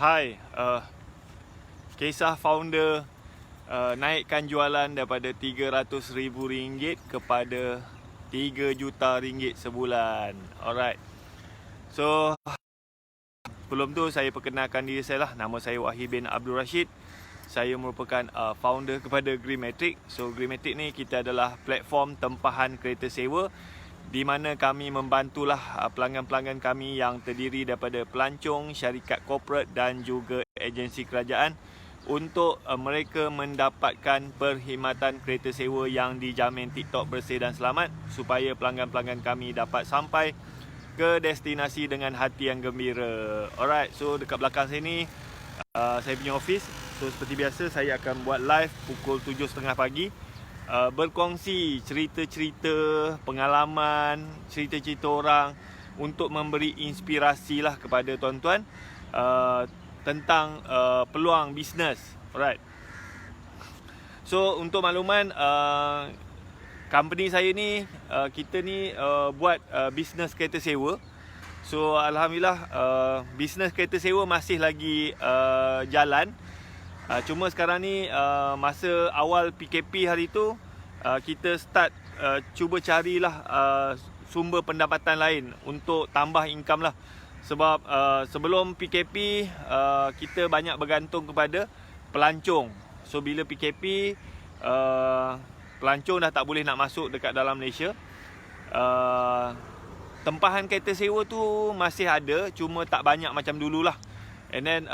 Hai, kisah founder naikkan jualan daripada RM300,000 kepada RM3 juta sebulan. Alright. So, sebelum tu saya perkenalkan diri saya lah. Nama saya Wahid bin Abdul Rashid. Saya merupakan founder kepada Greenmetric. So, Greenmetric ni kita adalah platform tempahan kereta sewa di mana kami membantulah pelanggan-pelanggan kami yang terdiri daripada pelancong, syarikat korporat dan juga agensi kerajaan untuk mereka mendapatkan perkhidmatan kereta sewa yang dijamin TikTok bersih dan selamat supaya pelanggan-pelanggan kami dapat sampai ke destinasi dengan hati yang gembira. Alright, so dekat belakang sini saya punya office. So seperti biasa saya akan buat live pukul 7.30 pagi. Berkongsi cerita-cerita pengalaman, cerita-cerita orang untuk memberi inspirasi lah kepada tuan-tuan tentang peluang bisnes. Alright. So untuk makluman, company saya ni, kita ni buat bisnes kereta sewa. So alhamdulillah bisnes kereta sewa masih lagi jalan. Cuma sekarang ni masa awal PKP hari tu kita start cuba carilah sumber pendapatan lain untuk tambah income lah. Sebab sebelum PKP kita banyak bergantung kepada pelancong. So bila PKP pelancong dah tak boleh nak masuk dekat dalam Malaysia. Tempahan kereta sewa tu masih ada, cuma tak banyak macam dululah. And then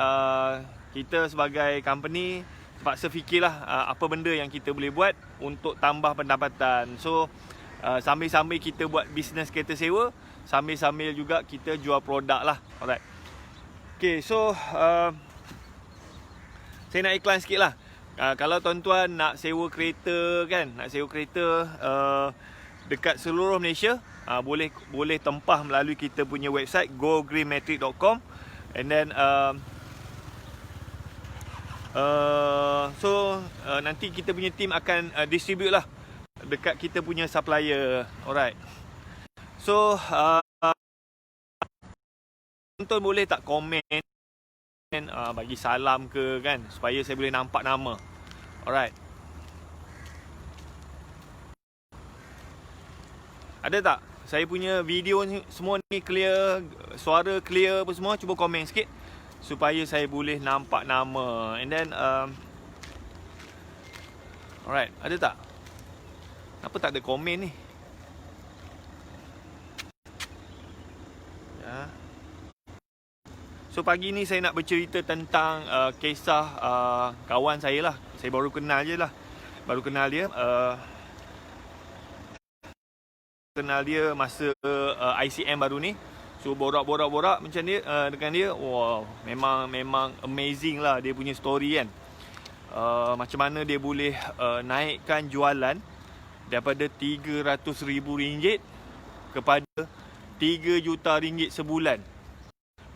kita sebagai company terpaksa fikirlah apa benda yang kita boleh buat untuk tambah pendapatan. So sambil-sambil kita buat bisnes kereta sewa, sambil-sambil juga kita jual produk lah. Alright. Okay, so saya nak iklan sikit lah. Kalau tuan-tuan nak sewa kereta kan, nak sewa kereta dekat seluruh Malaysia, boleh tempah melalui kita punya website gogreenmetric.com. And then nanti kita punya team akan distribute lah dekat kita punya supplier. Alright. So tuan boleh tak komen, bagi salam ke kan, supaya saya boleh nampak nama. Alright. Ada tak? Saya punya video ni semua ni clear, suara clear apa semua, cuba komen sikit supaya saya boleh nampak nama. And then alright, ada tak? Kenapa tak ada komen ni? Ya. So pagi ni saya nak bercerita tentang kisah kawan saya lah. Saya baru kenal je lah. Baru kenal dia. Kenal dia masa ICM baru ni. So borak-borak macam dia dengan dia, wow, memang amazing lah dia punya story kan. Macam mana dia boleh naikkan jualan daripada RM300,000 kepada RM3 juta sebulan.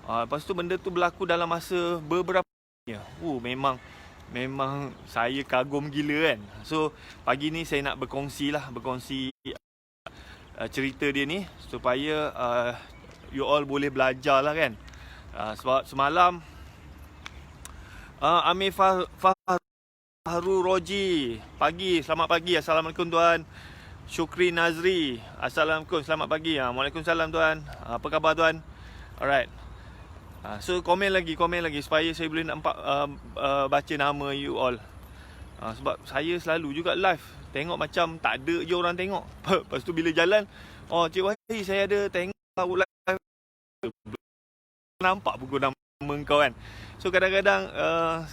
Lepas tu benda tu berlaku dalam masa beberapa tahun. Memang saya kagum gila kan. So pagi ni saya nak berkongsi cerita dia ni supaya you all boleh belajar lah kan. Sebab semalam Amir Fahru Roji, selamat pagi. Assalamualaikum tuan. Syukri Nazri, Assalamualaikum, selamat pagi. Waalaikumsalam tuan. Apa khabar tuan? Alright. So komen lagi supaya saya boleh nampak baca nama you all. Sebab saya selalu juga live, tengok macam tak ada je orang tengok. Lepas tu bila jalan, Cik Wahid saya ada tengok live, nampak pukul nama kau kan. So kadang-kadang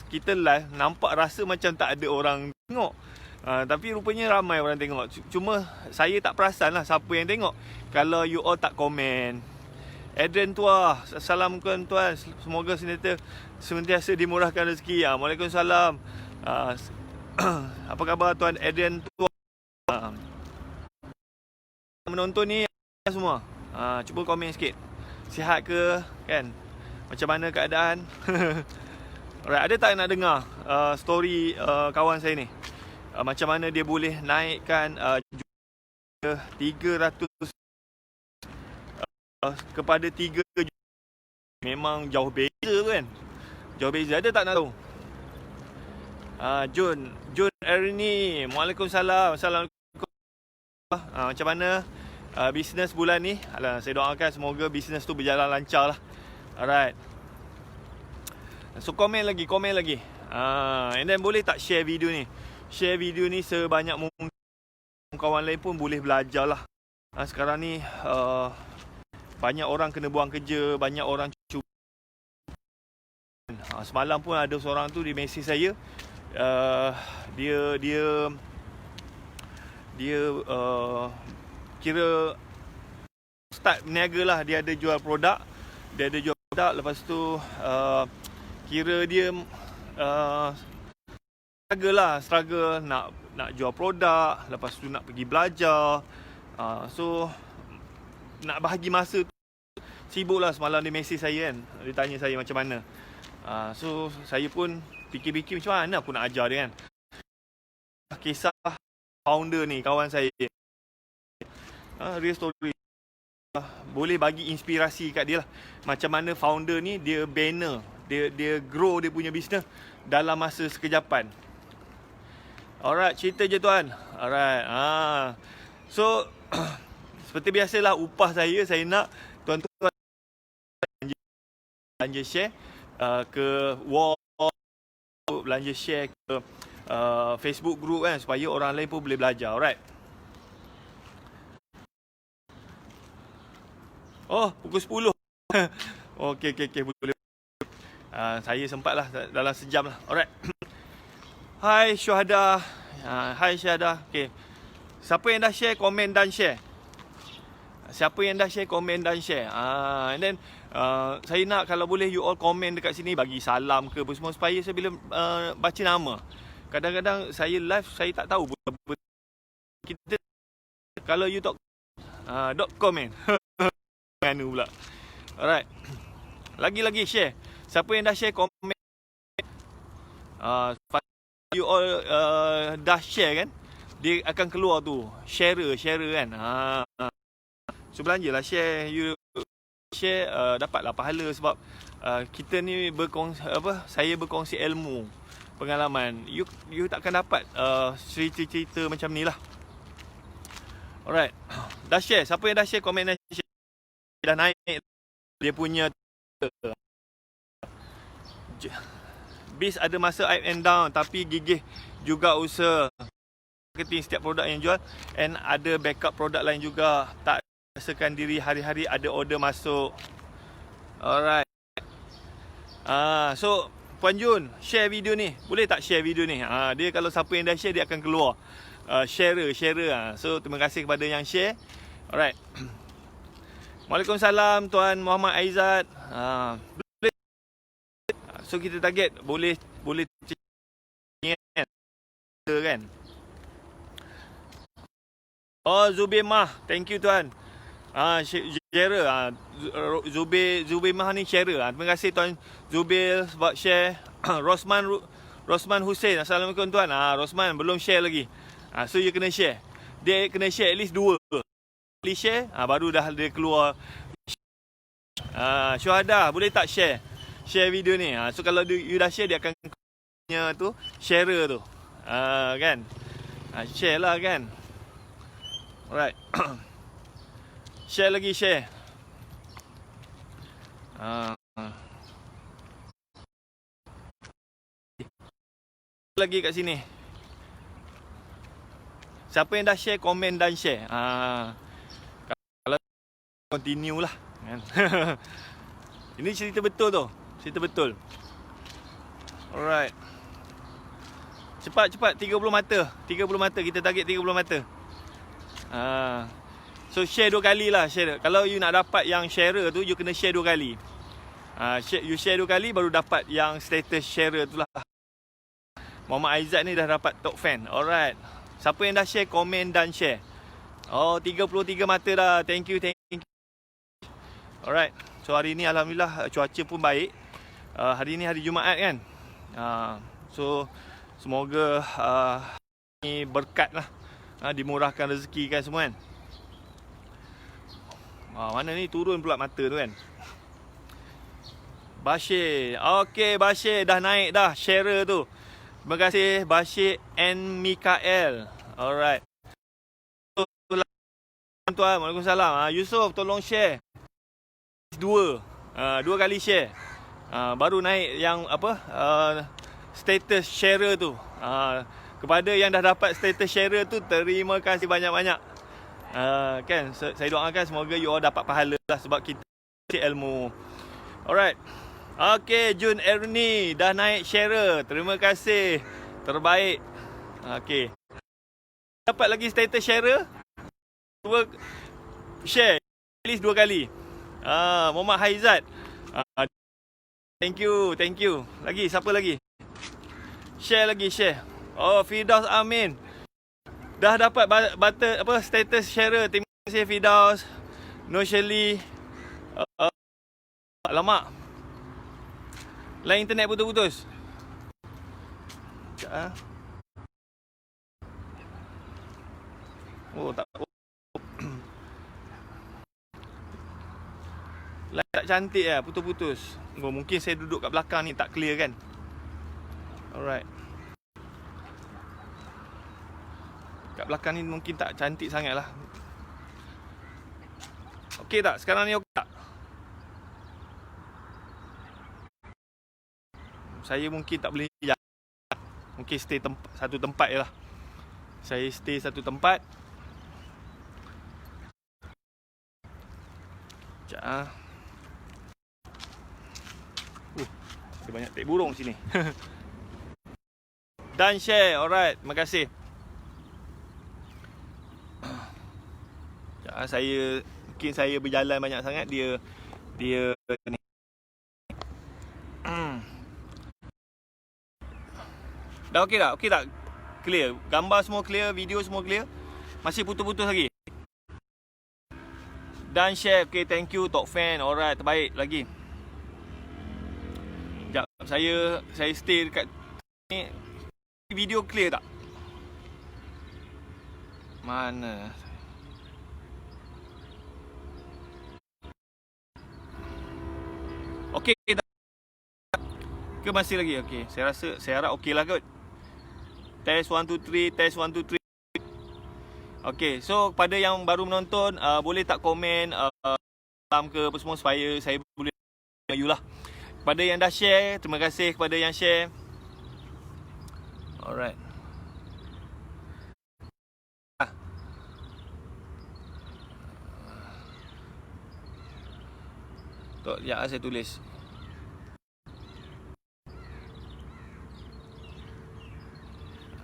kita live nampak rasa macam tak ada orang tengok, tapi rupanya ramai orang tengok. Cuma saya tak perasan lah siapa yang tengok kalau you all tak komen. Adrian Tua, Assalamualaikum tuan. Semoga sentiasa dimurahkan rezeki. Waalaikumsalam. Apa khabar tuan Adrian Tua? Menonton ni semua, cuba komen sikit. Sihat ke kan? Macam mana keadaan? Alright, ada tak nak dengar story kawan saya ni? Macam mana dia boleh naikkan 300 kepada 3 juta. Memang jauh beza kan. Jauh beza. Ada tak nak tahu? Jun Erini. Waalaikumsalam. Assalamualaikum. Macam mana bisnes bulan ni? Saya doakan semoga bisnes tu berjalan lancar lah. Alright. So komen lagi. And then boleh tak share video ni? Share video ni sebanyak mungkin, kawan lain pun boleh belajar lah. Sekarang ni banyak orang kena buang kerja, banyak orang cuba. Semalam pun ada seorang tu di mesej saya. Dia kira start berniaga lah. Dia ada jual produk. Lepas tu kira dia struggle nak jual produk. Lepas tu nak pergi belajar. So nak bahagi masa tu, sibuk lah. Semalam dia mesej saya kan. Dia tanya saya macam mana. So saya pun fikir-fikir macam mana aku nak ajar dia kan. Kisah founder ni, kawan saya, real story. Boleh bagi inspirasi kat dia lah. Macam mana founder ni, dia banner, dia grow dia punya bisnes dalam masa sekejapan. Alright, cerita je tuan. Alright. So seperti biasalah, upah saya nak tuan-tuan belanja share ke wall, belanja share ke Facebook group kan, supaya orang lain pun boleh belajar. Alright. Oh, pukul 10. Okey, boleh. Saya sempat lah dalam sejam lah. Alright. Hai Syuhada. Hai Syuhada. Okay. Siapa yang dah share, komen dan share. And then saya nak kalau boleh you all komen dekat sini, bagi salam ke apa semua, supaya saya bila baca nama. Kadang-kadang saya live, saya tak tahu kita. Kalau you tak comment. Mana pula. Alright. Lagi share. Siapa yang dah share, komen. You all dah share kan, dia akan keluar tu share kan. So belanjalah, share. You share, dapatlah pahala. Sebab kita ni saya berkongsi ilmu, pengalaman. You takkan dapat cerita-cerita macam ni lah. Alright. Dah share. Siapa yang dah share, komen dan share. Dah naik dia punya. Biz ada masa up and down, tapi gigih juga usaha marketing setiap produk yang jual, and ada backup produk lain juga. Tak rasakan diri hari-hari ada order masuk. Alright. So Puan Jun, share video ni. Boleh tak share video ni? Dia kalau siapa yang dah share, dia akan keluar share. So terima kasih kepada yang share. Alright. Waalaikumsalam Tuan Muhammad Aizat. So kita target boleh kan. Oh, Zubimah, thank you tuan. Share. Zubimah ni share. Terima kasih Tuan Zubil sebab share. Rosman Hussein, Assalamualaikum tuan. Rosman belum share lagi. So you kena share. Dia kena share at least 2. Share, baru dah dia keluar. Syuhada, boleh tak share video ni? So kalau you dah share, dia akan punya tu share tu. Kan? Share lah kan. Alright. Share lagi, share. Lagi kat sini. Siapa yang dah share, komen dan share. Kalau continue lah kan. Ini cerita betul tu. Cerita betul. Alright. Cepat 30 mata. 30 mata, kita target 30 mata. So share 2 kali lah. Share. Kalau you nak dapat yang share tu, you kena share 2 kali. You share 2 kali baru dapat yang status share tu lah. Muhammad Aizat ni dah dapat top fan. Alright. Siapa yang dah share, komen dan share. Oh, 33 mata dah. Thank you. Alright. So hari ni alhamdulillah cuaca pun baik. Hari ni hari Jumaat kan. So semoga ni berkat lah. Dimurahkan rezeki kan semua kan. Mana ni turun pula mata tu kan. Bashir. Okey, Bashir dah naik dah sharer tu. Terima kasih Bashir and Mikael. Alright. Tuan, Waalaikumsalam. Yusof tolong share. Dua kali share. Baru naik yang apa? Status sharer tu. Kepada yang dah dapat status sharer tu, terima kasih banyak-banyak. Kan, saya doakan semoga you all dapat pahala lah sebab kita ilmu. Alright. Okay, Jun Ernie dah naik sharer. Terima kasih. Terbaik. Okay. Dapat lagi status sharer? Share. At least 2 kali. Muhammad Haizat. Thank you. Lagi, siapa lagi? Share lagi, share. Oh, Firdaus Amin. Dah dapat status sharer. Terima kasih Firdaus. No Shirley. Alamak. Line internet putus-putus. Oh, tak. Line tak cantik lah, putus-putus. Oh, mungkin saya duduk kat belakang ni tak clear kan. Alright. Kat belakang ni mungkin tak cantik sangat lah. Okey tak? Sekarang ni okey tak? Saya mungkin tak boleh jalan. Mungkin stay satu tempat je lah. Saya stay satu tempat. Sekejap. Ada banyak tek burung sini. Dan share. Alright. Terima kasih. Mungkin saya berjalan banyak sangat. Dia ni. Dah okey tak? Okey tak? Clear. Gambar semua clear, video semua clear. Masih putus-putus lagi. Dan share. Okay, thank you Tok Fan. Alright, terbaik lagi. Sekejap, saya stay dekat ni. Video clear tak? Mana? Okey tak? Ke masih lagi? Okey, saya harap okey lah kot. Test 1 2 3, test 1 2 3. Okey, so kepada yang baru menonton, boleh tak komen salam ke apa semua supaya saya boleh you lah. Kepada yang dah share, terima kasih kepada yang share. Alright. Tok, ya saya tulis.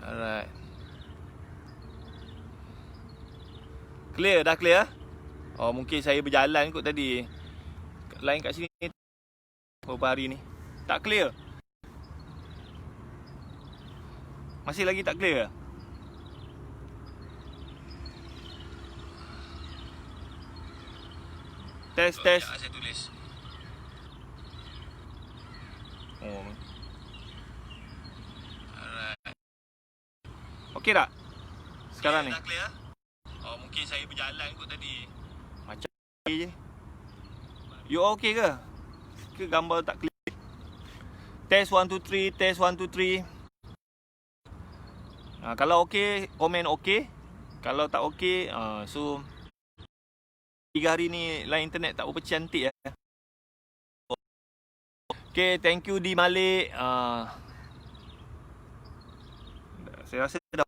Alright. Clear, dah clear? Oh, mungkin saya berjalan kot tadi. Line kat sini beberapa hari ni tak clear. Masih lagi tak clear? Test. Saya tulis. Oh. Alright. Okey tak? Sekarang ni. Dah clear? Oh, mungkin saya berjalan kot tadi. Macam je. You okey ke? Ke gambar tak clear? Test 1 2 3, test 1 2 3. Kalau okey, komen okey. Kalau tak okey, so 3 hari ni line internet tak berapa cantik ya. Okay, thank you Di Malik. Saya rasa dah.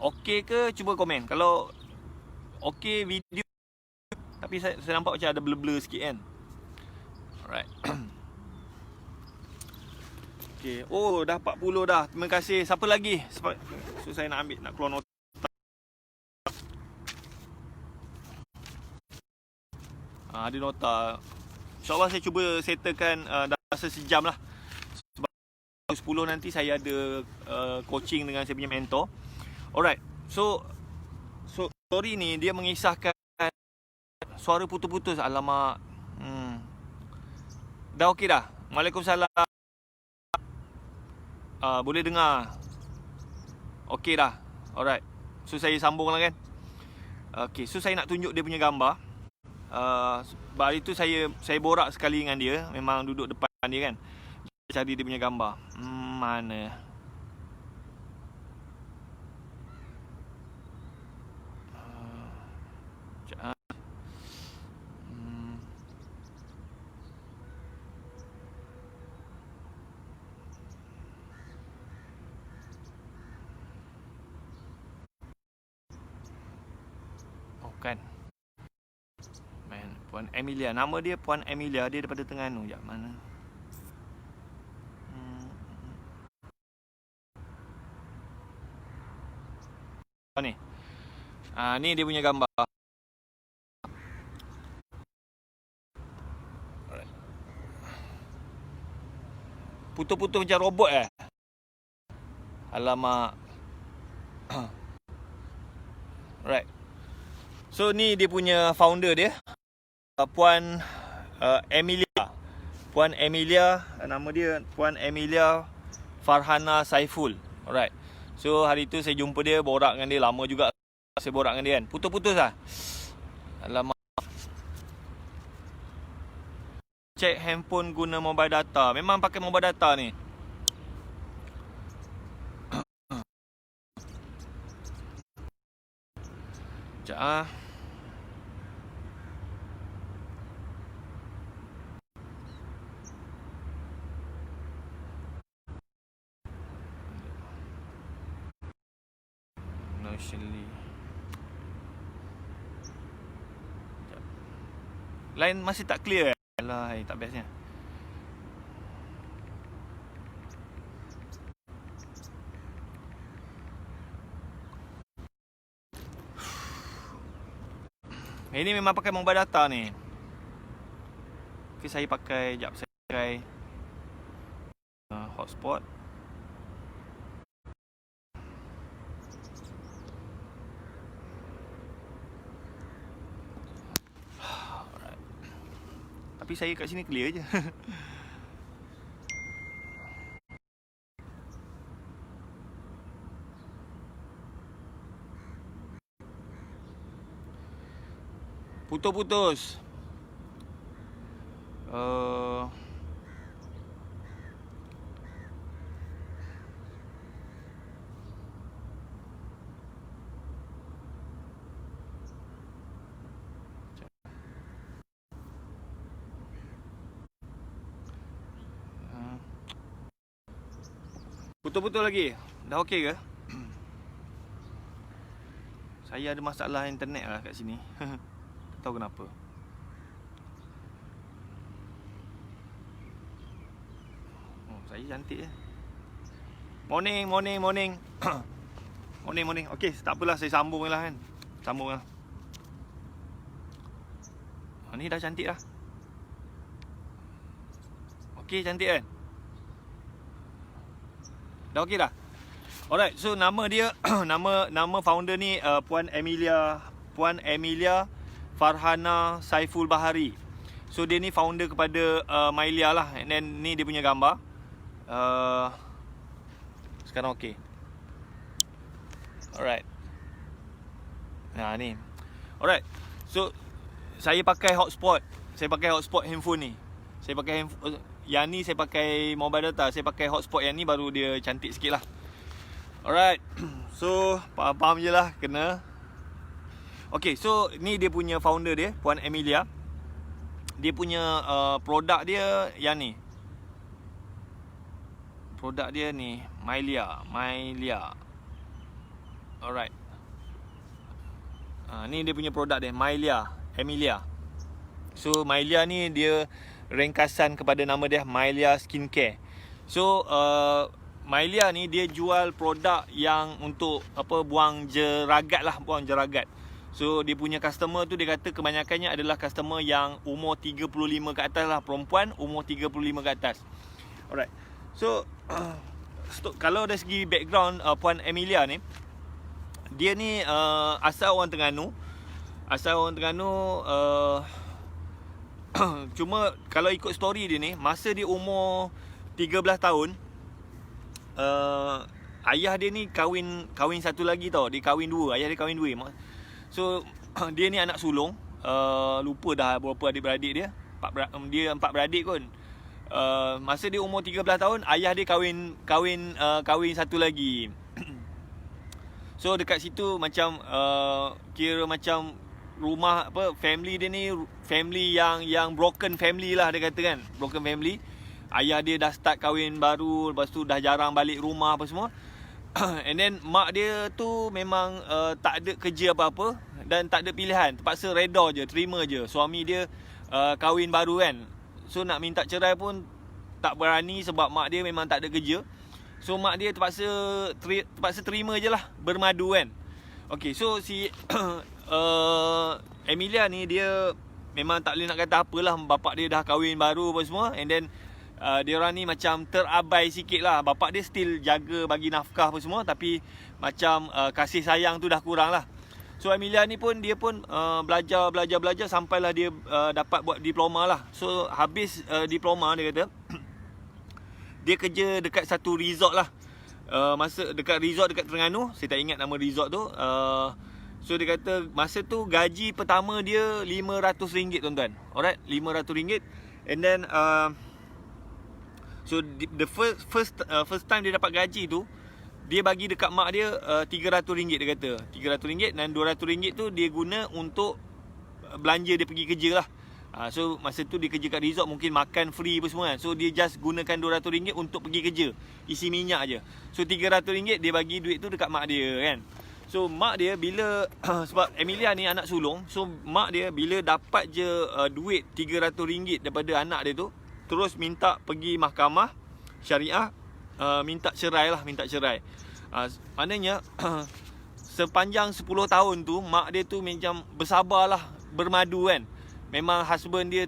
Okey ke, cuba komen. Kalau okey video, tapi saya nampak macam ada blur-blur sikit kan. Alright. Okay. Oh, dah 40 dah. Terima kasih. Siapa lagi? So saya nak keluar nota. Ada nota. InsyaAllah saya cuba settlekan dalam masa sejam lah. Sebab 10 nanti saya ada coaching dengan saya punya mentor. Alright. So story ni dia mengisahkan suara putus-putus. Alamak. Dah okey dah? Waalaikumsalam. Boleh dengar? Okey dah. Alright. So saya sambung lah kan. Okay. So saya nak tunjuk dia punya gambar. hari tu saya borak sekali dengan dia. Memang duduk depan dia kan. Cari dia punya gambar. Mana? Oh kan. Puan Emilia. Nama dia Puan Emilia. Dia daripada Terengganu. Sekejap, mana? Ni. Ni dia punya gambar. Putus-putus macam robot Alamak. Right. So ni dia punya founder dia. Puan Emilia. Puan Emilia, nama dia Puan Emilia Farhana Saiful. Alright. So hari tu saya jumpa dia, borak dengan dia. Lama juga saya borak dengan dia kan. Putus-putus lah. Alamak. Cek handphone guna mobile data. Memang pakai mobile data ni. Sekejap Line masih tak clear Alah, tak bestnya. Ini memang pakai mobile data ni. Okay, saya pakai, sekejap saya try hotspot. Tapi saya kat sini clear je. Putus-putus. Putus-putus lagi. Dah okey ke? Saya ada masalah internet lah kat sini. Tak tahu kenapa. Oh, saya cantik je. Morning. Morning. Okey, tak apalah, saya sambung lah kan. Sambung lah. Ni dah cantik lah. Okey, cantik kan? Dah okey dah? Alright, so nama dia nama founder ni Puan Emilia Farhana Saiful Bahari. So dia ni founder kepada Mylia lah. And then ni dia punya gambar. Sekarang okey. Alright. Nah ni. Alright. So saya pakai hotspot. Handphone ni. Saya pakai handphone. Yang ni saya pakai mobile data. Saya pakai hotspot yang ni baru dia cantik sikit lah. Alright. So faham je lah kena. Okay, so ni dia punya founder dia, Puan Emilia. Dia punya produk dia yang ni. Produk dia ni Mylia. Alright. Ni dia punya produk dia, Emilia. So Mylia ni dia ringkasan kepada nama dia Mylia Skincare. So Mylia ni dia jual produk yang untuk buang jeragat lah, So dia punya customer tu dia kata kebanyakannya adalah customer yang umur 35 ke atas lah, perempuan umur 35 ke atas. Alright. So kalau dari segi background Puan Emilia ni, dia ni asal orang Terengganu. Cuma kalau ikut story dia ni, masa dia umur 13 tahun, ayah dia ni kahwin satu lagi tau. Dia kahwin dua. Ayah dia kahwin dua. So dia ni anak sulung. lupa dah berapa adik-beradik dia. Dia 4 beradik kot. Masa dia umur 13 tahun, ayah dia kahwin satu lagi. So dekat situ macam kira macam rumah family dia ni family yang broken family lah, dia kata kan. Broken family. Ayah dia dah start kahwin baru, lepas tu dah jarang balik rumah apa semua. And then mak dia tu memang tak ada kerja apa-apa dan tak ada pilihan, terpaksa reda je, terima je. Suami dia kahwin baru kan. So nak minta cerai pun tak berani sebab mak dia memang tak ada kerja. So mak dia terpaksa terima je lah, bermadu kan. Okay, so si Emilia ni dia memang tak boleh nak kata apalah, bapak dia dah kahwin baru apa semua. And then dia orang ni macam terabai sikit lah. Bapak dia still jaga bagi nafkah apa semua, tapi macam kasih sayang tu dah kurang lah. So Emilia ni pun dia pun belajar sampailah dia dapat buat diploma lah. So habis diploma dia kata dia kerja dekat satu resort lah. Masa dekat resort dekat Terengganu, saya tak ingat nama resort tu. So dia kata masa tu gaji pertama dia RM500 tuan-tuan. Alright, RM500. And then so the first time dia dapat gaji tu, dia bagi dekat mak dia RM300 dia kata. RM300 dan RM200 tu dia guna untuk belanja dia pergi kerja lah. So masa tu dia kerja kat resort, mungkin makan free apa semua kan. So dia just gunakan RM200 untuk pergi kerja, isi minyak je. So RM300 dia bagi duit tu dekat mak dia kan. So mak dia bila sebab Emilia ni anak sulung, so mak dia bila dapat je duit RM300 daripada anak dia tu, terus minta pergi mahkamah syariah, minta cerai. Maknanya sepanjang 10 tahun tu mak dia tu macam bersabarlah, bermadu kan. Memang husband dia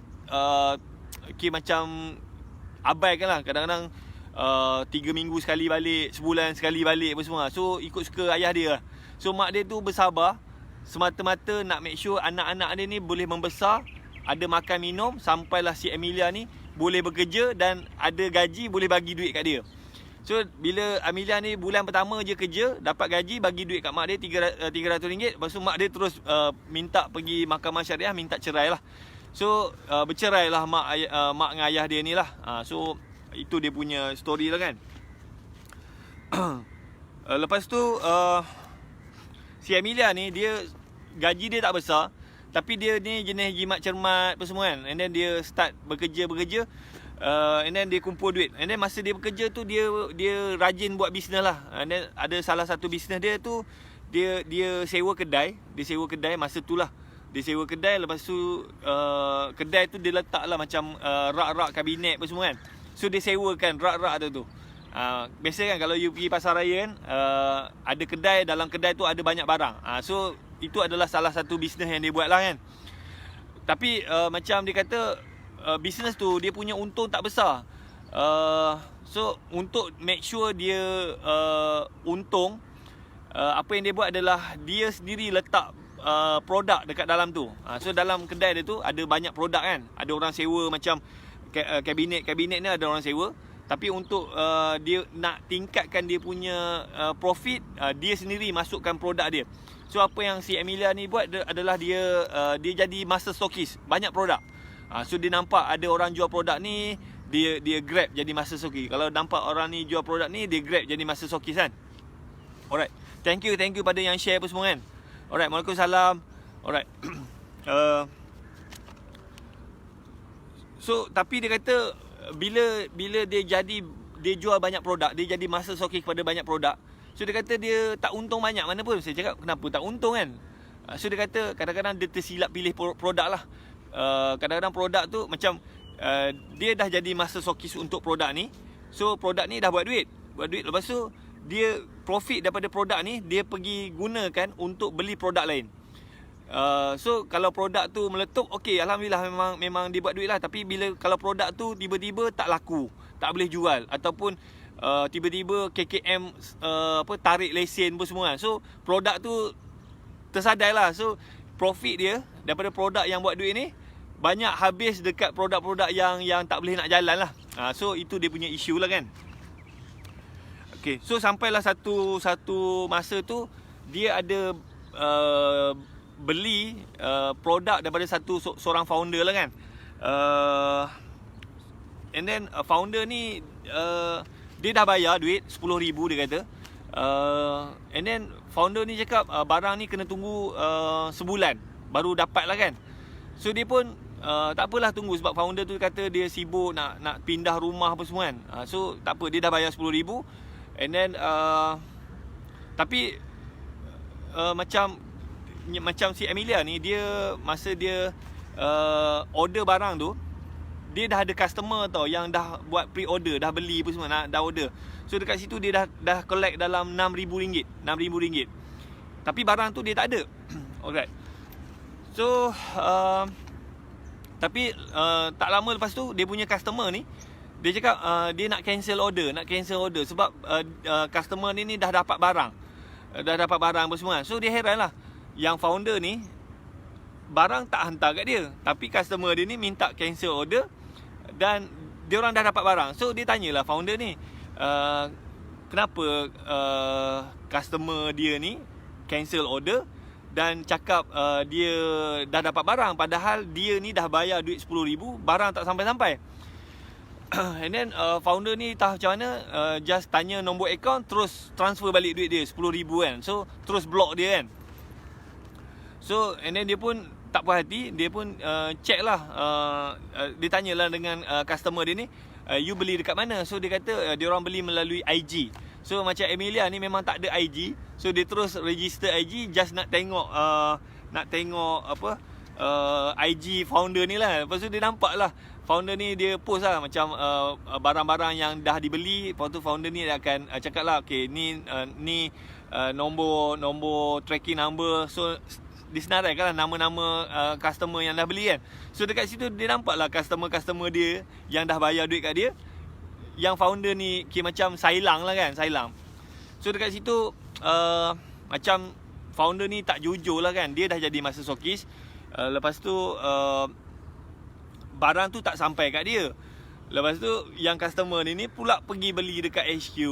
macam abaikan lah. Kadang-kadang 3 minggu sekali balik, sebulan sekali balik apa semua. So ikut suka ayah dia lah. So mak dia tu bersabar semata-mata nak make sure anak-anak dia ni boleh membesar, ada makan minum, sampailah si Emilia ni boleh bekerja dan ada gaji, boleh bagi duit kat dia. So bila Emilia ni bulan pertama je kerja, dapat gaji, bagi duit kat mak dia RM300. Lepas tu mak dia terus minta pergi mahkamah syariah, minta cerai lah. So bercerai lah mak dengan ayah dia ni lah. So itu dia punya story lah kan. Lepas tu si Emilia ni dia gaji dia tak besar, tapi dia ni jenis jimat cermat apa semua kan. And then dia start bekerja and then dia kumpul duit. And then masa dia bekerja tu dia rajin buat bisnes lah. And then ada salah satu bisnes dia tu, dia sewa kedai. Masa tu lah dia sewa kedai. Lepas tu kedai tu dia letak lah macam rak-rak kabinet apa semua kan. So dia sewakan rak-rak tu. Biasa kan kalau you pergi pasar raya kan, ada kedai, dalam kedai tu ada banyak barang. So itu adalah salah satu bisnes yang dia buat lah kan. Tapi macam dia kata bisnes tu dia punya untung tak besar. So untuk make sure dia untung, apa yang dia buat adalah dia sendiri letak produk dekat dalam tu. So dalam kedai dia tu ada banyak produk kan. Ada orang sewa macam kabinet ni ada orang sewa. Tapi untuk dia nak tingkatkan dia punya profit, dia sendiri masukkan produk dia. So apa yang si Emilia ni buat adalah dia jadi master stockist, banyak produk. So dia nampak ada orang jual produk ni, dia grab jadi master stockist. Kalau nampak orang ni jual produk ni, dia grab jadi master stockist kan. Alright, thank you pada yang share apa semua kan. Alright, Waalaikumsalam. Alright. So tapi dia kata bila dia jual banyak produk, dia jadi master stockist kepada banyak produk. So dia kata dia tak untung banyak mana pun. Saya cakap kenapa tak untung kan. So dia kata kadang-kadang dia tersilap pilih produk lah. Kadang-kadang produk tu macam dia dah jadi master stockist untuk produk ni. So produk ni dah buat duit. Lepas tu dia profit daripada produk ni, dia pergi gunakan untuk beli produk lain. So kalau produk tu meletup, okey, alhamdulillah memang dia buat duit lah. Tapi kalau produk tu tiba-tiba tak laku, tak boleh jual, ataupun tiba-tiba KKM tarik lesen pun semua kan. So produk tu tersadai lah. So profit dia daripada produk yang buat duit ni banyak habis dekat produk-produk yang tak boleh nak jalan lah. So itu dia punya isu lah kan. Okay, so sampailah satu masa tu dia ada beli produk daripada seorang founder lah kan. And then founder ni dia dah bayar duit 10,000 dia kata. And then founder ni cakap barang ni kena tunggu sebulan baru dapat lah kan. So dia pun tak apalah tunggu, sebab founder tu kata dia sibuk nak pindah rumah apa semua kan. So tak apa, dia dah bayar 10,000. And then tapi macam si Amelia ni, dia masa dia order barang tu, dia dah ada customer tau yang dah buat pre-order, dah beli apa semua, dah order. So dekat situ dia dah collect dalam RM6,000. Tapi barang tu dia tak ada. Alright. So tapi tak lama lepas tu dia punya customer ni, dia cakap dia nak cancel order sebab customer ni dah dapat barang. Apa semua. So dia heran lah, yang founder ni barang tak hantar kat dia, tapi customer dia ni minta cancel order dan dia orang dah dapat barang. So dia tanyalah founder ni, kenapa customer dia ni cancel order dan cakap dia dah dapat barang, padahal dia ni dah bayar duit 10,000, barang tak sampai-sampai. And then founder ni tahu macam mana, just tanya nombor akaun, terus transfer balik duit dia 10,000 kan. So terus block dia kan. So and then dia pun tak puas hati, dia pun check lah, dia tanyalah dengan customer dia ni, you beli dekat mana? So dia kata dia orang beli melalui IG. So macam Amelia ni memang tak ada IG, so dia terus register IG, just nak tengok IG founder ni lah. Lepas tu dia nampak lah founder ni, dia post lah macam barang-barang yang dah dibeli. Lepas tu founder ni dia akan cakap lah, okay, ni nombor tracking number. So disenaraikan lah nama-nama customer yang dah beli kan. So dekat situ dia nampak lah customer dia yang dah bayar duit kat dia, yang founder ni macam sailang lah kan, sailang. So dekat situ macam founder ni tak jujur lah kan, dia dah jadi master stockist. Lepas tu barang tu tak sampai kat dia. Lepas tu yang customer ni pula pergi beli dekat HQ.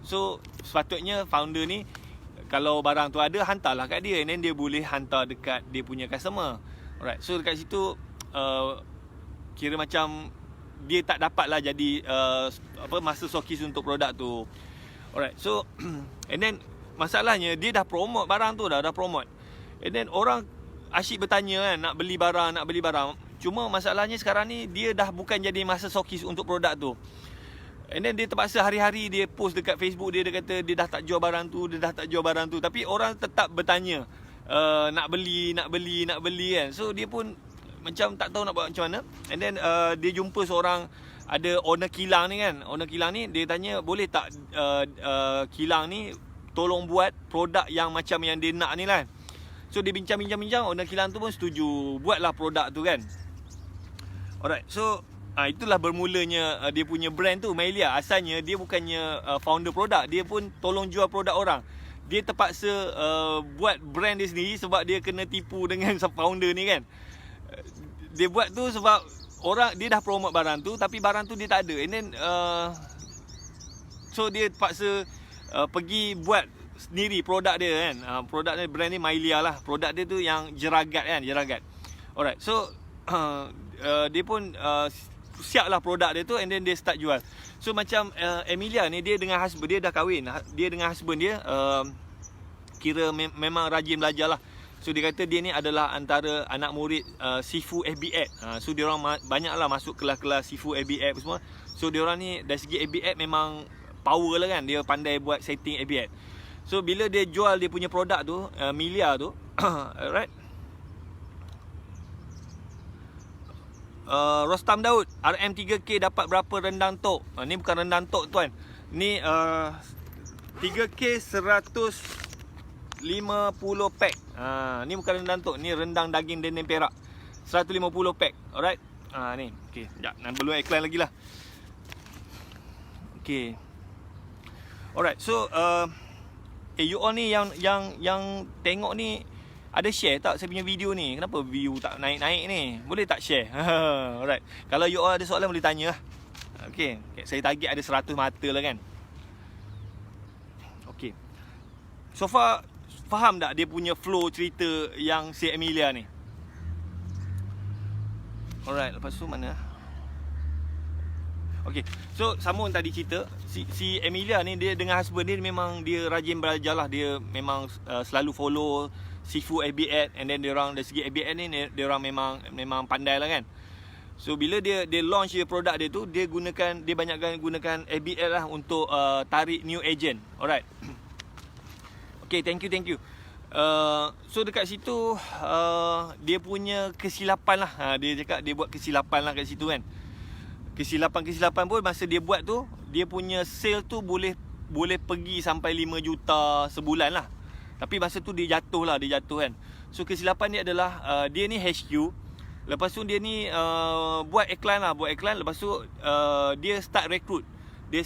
So sepatutnya founder ni, kalau barang tu ada, hantarlah kat dia, and then dia boleh hantar dekat dia punya customer. Alright. So dekat situ kira macam dia tak dapat lah jadi master stockist untuk produk tu. Alright. So and then masalahnya dia dah promote barang tu, dah promote. And then orang asyik bertanya kan, nak beli barang. Cuma masalahnya sekarang ni dia dah bukan jadi master stockist untuk produk tu. And then dia terpaksa hari-hari dia post dekat Facebook dia kata dia dah tak jual barang tu, tapi orang tetap bertanya, nak beli kan. So dia pun macam tak tahu nak buat macam mana. And then dia jumpa seorang, ada owner kilang ni kan. Owner kilang ni dia tanya, boleh tak kilang ni tolong buat produk yang macam yang dia nak ni lah. So dia bincang, owner kilang tu pun setuju, buatlah produk tu kan. Alright. So itulah bermulanya dia punya brand tu, Amelia. Asalnya dia bukannya founder produk, dia pun tolong jual produk orang. Dia terpaksa buat brand dia sendiri sebab dia kena tipu dengan founder ni kan. Dia buat tu sebab dia dah promote barang tu, tapi barang tu dia tak ada. And then so dia terpaksa pergi buat sendiri produk dia kan. Produk dia, brand ni Amelia lah. Produk dia tu yang jeragat kan, jeragat. Alright. So dia pun siap lah produk dia tu, and then dia start jual. So macam Amelia ni, dia dengan husband dia dah kahwin. Dia dengan husband dia kira memang rajin belajar lah. So dia kata dia ni adalah antara anak murid Sifu FB Ad. So dia orang banyak lah masuk kelas-kelas Sifu FB Ad semua. So dia orang ni dari segi FB Ad memang power lah kan. Dia pandai buat setting FB Ad. So bila dia jual dia punya produk tu, Amelia tu alright, Rostam Daud, RM3K dapat berapa rendang tok? Ni bukan rendang tok tuan. Ni 3K 150 pack. Ni bukan rendang tok, ni rendang daging dendeng perak 150 pack. Alright. Ni. Okey, sekejap. Belum iklan lagi lah. Okey. Alright. So you all ni yang tengok ni, ada share tak saya punya video ni? Kenapa view tak naik-naik ni? Boleh tak share? Alright. Kalau you all ada soalan boleh tanya lah. Okay. Saya target ada 100 mata lah kan. Okay. So far faham tak dia punya flow cerita yang si Emilia ni? Alright, lepas tu mana? Okay, so sambung tadi cerita si Emilia ni, dia dengan husband dia memang dia rajin belajar lah. Dia memang selalu follow Sifu ABS, and then dia orang dari segi ABS ni dia orang memang pandai lah kan. So bila dia launch dia produk dia tu, dia banyakkan gunakan ABS lah untuk tarik new agent. Alright. Okay, thank you. So dekat situ dia punya kesilapan lah. Dia cakap dia buat kesilapan lah kat situ kan. Kesilapan pun masa dia buat tu, dia punya sale tu boleh pergi sampai 5 juta sebulan lah. Tapi masa tu dia jatuh kan. So kesilapan dia adalah dia ni HQ. Lepas tu dia ni buat iklan. Lepas tu dia start recruit. Dia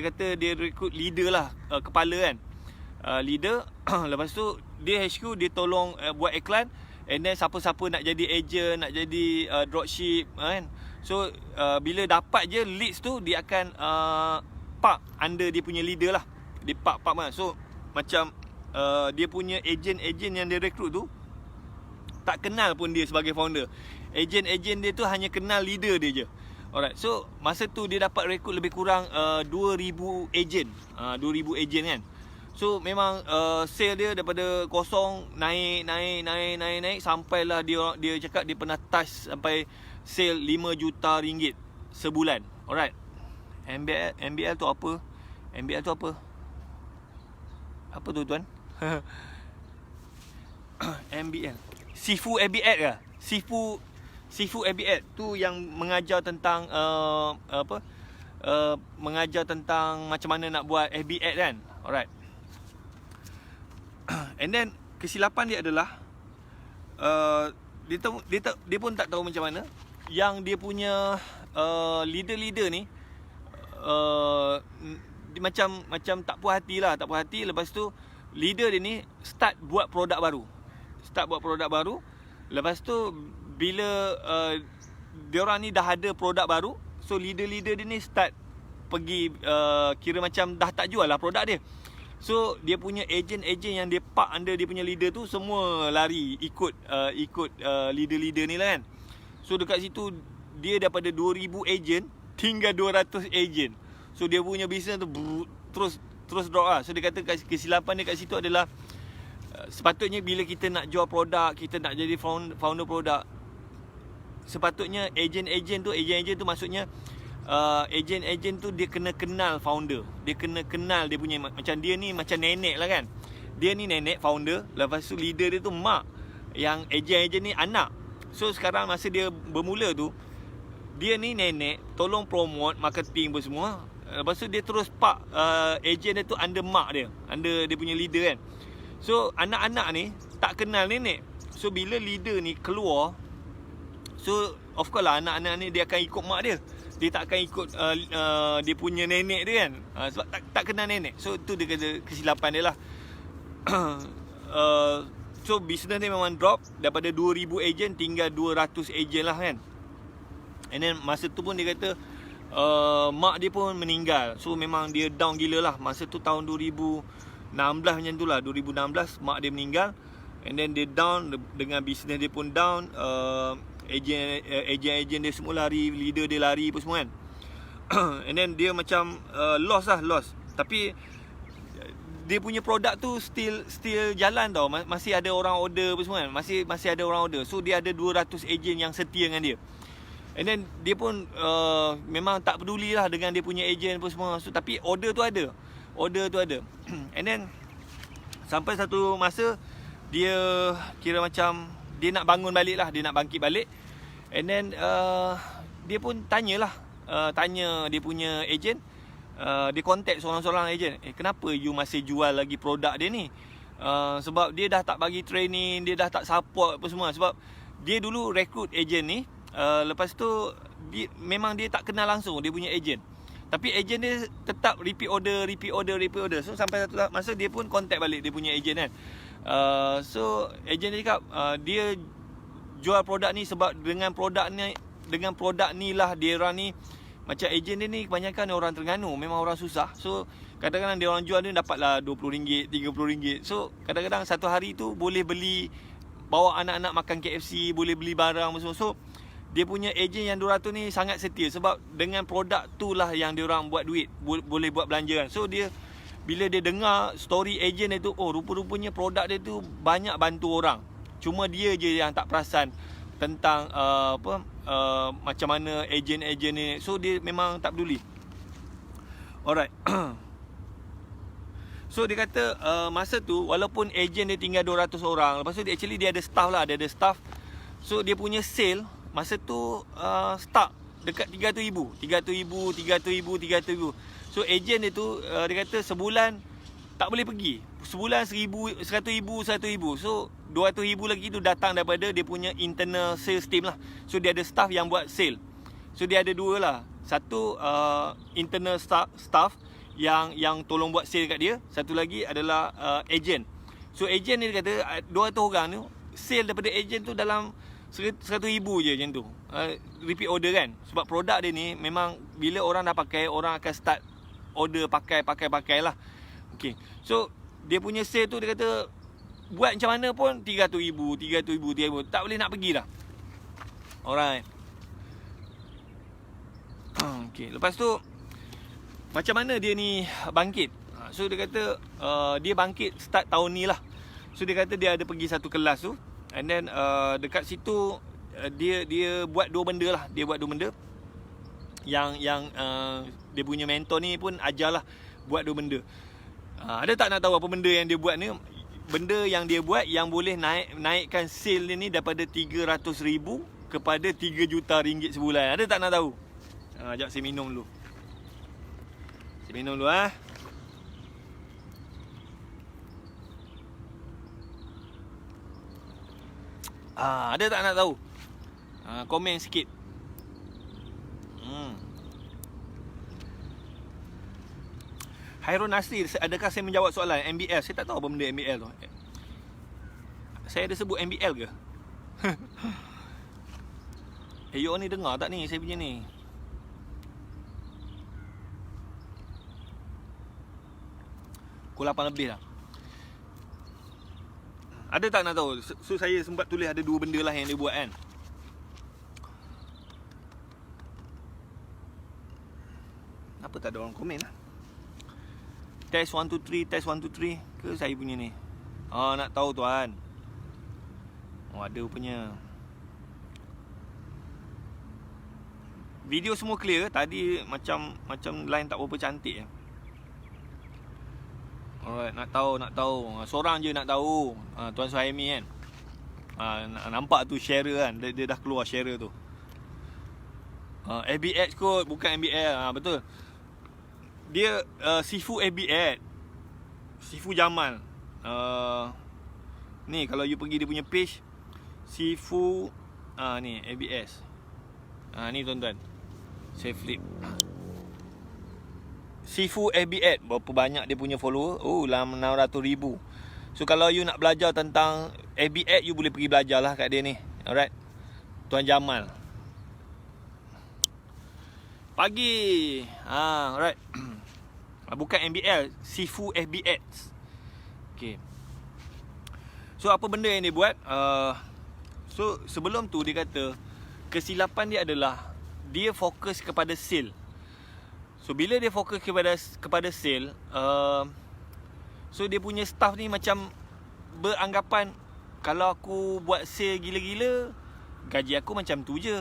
kata dia recruit leader lah, kepala kan, leader. Lepas tu dia HQ, dia tolong buat iklan. And then siapa-siapa nak jadi agent, nak jadi dropship kan. So bila dapat je leads tu, dia akan park under dia punya leader lah. Dia park mana. So macam dia punya agent yang dia rekrut tu tak kenal pun dia sebagai founder. Agent dia tu hanya kenal leader dia je. Alright. So masa tu dia dapat rekrut lebih kurang 2,000 agent. 2,000 agent kan. So memang sale dia daripada kosong naik sampailah dia cakap dia pernah touch sampai sale 5 juta ringgit sebulan. Alright. MBL tu apa? MBL tu apa? Apa tu tuan? MBL. Sifu ABS ke? Sifu ABS tu yang mengajar tentang mengajar tentang macam mana nak buat ABS kan. Alright. And then kesilapan dia adalah dia pun tak tahu macam mana yang dia punya leader ni dia macam tak puas hati. Lepas tu leader dia ni start buat produk baru. Lepas tu bila diorang ni dah ada produk baru, so leader dia ni start pergi kira macam dah tak jual lah produk dia. So dia punya agent yang dia park under dia punya leader tu semua lari ikut leader ni lah kan. So dekat situ dia daripada 2,000 agent tinggal 200 agent. So dia punya bisnes tu terus drop lah. So dia kata kesilapan dia kat situ adalah sepatutnya bila kita nak jual produk, kita nak jadi founder produk, sepatutnya agent tu maksudnya agent tu dia kena kenal founder. Dia kena kenal dia punya, macam dia ni macam nenek lah kan. Dia ni nenek founder, lepas tu leader dia tu mak, yang agent ni anak. So sekarang masa dia bermula tu, dia ni nenek tolong promote marketing pun semua. Lepas tu dia terus park agent dia tu under mak dia, under dia punya leader kan. So anak-anak ni tak kenal nenek. So bila leader ni keluar, so of course lah anak-anak ni dia akan ikut mak dia. Dia tak akan ikut dia punya nenek dia kan. Sebab tak kenal nenek. So tu dia kata kesilapan dia lah. So business ni memang drop daripada 2,000 agent tinggal 200 agent lah kan. And then masa tu pun dia kata mak dia pun meninggal. So memang dia down gila lah. Masa tu tahun 2016 macam tu lah. 2016 mak dia meninggal. And then dia down, dengan business dia pun down. Agent dia semua lari, leader dia lari pun semua kan. And then dia macam loss. Tapi dia punya produk tu still jalan tau. Masih ada orang order pun semua kan. Masih ada orang order. So dia ada 200 agent yang setia dengan dia. And then dia pun memang tak peduli lah dengan dia punya agent pun semua. So, tapi order tu ada. And then sampai satu masa dia kira macam dia nak bangun balik lah. Dia nak bangkit balik. And then dia pun tanya dia punya agent. Dia contact seorang-seorang agent. Kenapa you masih jual lagi produk dia ni? Sebab dia dah tak bagi training, dia dah tak support apa semua. Sebab dia dulu recruit agent ni. Lepas tu memang dia tak kenal langsung dia punya agent. Tapi agent dia tetap repeat order. So sampai satu masa dia pun contact balik dia punya agent kan. So agent dia cakap dia jual produk ni sebab dengan produk ni lah dia orang ni macam ejen dia ni kebanyakan orang Terengganu, memang orang susah. So kadang-kadang dia orang jual ni dapatlah RM20, RM30. So kadang-kadang satu hari tu boleh beli, bawa anak-anak makan KFC, boleh beli barang semua. So dia punya ejen yang 200 ni sangat setia, sebab dengan produk tu lah yang dia orang buat duit, boleh buat belanja kan. So dia, bila dia dengar story ejen dia tu, oh rupa-rupanya produk dia tu banyak bantu orang, cuma dia je yang tak perasan tentang macam mana ejen-ejen ni. So dia memang tak peduli. Alright. So dia kata masa tu walaupun ejen dia tinggal 200 orang, lepas tu dia actually dia ada staff lah, dia ada staff. So dia punya sale masa tu start dekat RM300,000. So ejen dia tu dia kata sebulan tak boleh pergi. Sebulan RM100,000. So RM200,000 lagi tu datang daripada dia punya internal sales team lah. So dia ada staff yang buat sale. So dia ada dua lah. Satu internal staff yang tolong buat sale kat dia. Satu lagi adalah ejen. So ejen ni dia kata 200 orang tu sale daripada ejen tu dalam RM100,000 je macam tu. Repeat order kan. Sebab produk dia ni memang bila orang dah pakai, orang akan start order pakai lah. Okay. So dia punya sale tu dia kata buat macam mana pun RM300,000. Tak boleh nak pergi dah. Alright. Okay. Lepas tu macam mana dia ni bangkit? So dia kata dia bangkit start tahun ni lah. So dia kata dia ada pergi satu kelas tu, and then dekat situ dia buat dua benda lah. Dia buat dua benda yang dia punya mentor ni pun ajar lah buat dua benda. Ada tak nak tahu apa benda yang dia buat ni? Benda yang dia buat yang boleh naikkan sale dia ni daripada RM300,000 kepada RM3 juta sebulan. Ada tak nak tahu? Sekejap saya minum dulu. Saya minum dulu ada tak nak tahu? Komen sikit. Hairul Nasri, adakah saya menjawab soalan MBL? Saya tak tahu apa benda MBL tu. Saya ada sebut MBL ke? You ni dengar tak ni saya punya ni? Pukul 8 lebih lah. Ada tak nak tahu? So saya sempat tulis ada dua benda lah yang dia buat kan. Kenapa tak ada orang komen lah? Test 1, 2, 3, test 1, 2, 3 ke saya punya ni? Nak tahu tuan. Ada punya. Video semua clear. Tadi macam line tak berapa cantik ya. Alright, nak tahu. Seorang je nak tahu. Tuan Suhaimi kan. Nampak tu sharer kan. Dia dah keluar sharer tu. FBH kot, bukan MBL. Betul. Dia Sifu FBH. Sifu Jamal. Ni kalau you pergi dia punya page Sifu ni ABS. Ni tuan-tuan. Saya flip. Sifu FBH. Berapa banyak dia punya follower? Dalam 600,000. So kalau you nak belajar tentang FBH, you boleh pergi belajar lah kat dia ni. Alright. Tuan Jamal. Pagi. Alright. Bukan MBL, Sifu FBX. Okay. So apa benda yang dia buat? So sebelum tu dia kata kesilapan dia adalah dia fokus kepada sale. So bila dia fokus kepada sale, so dia punya staff ni macam beranggapan kalau aku buat sale gila-gila, gaji aku macam tu je.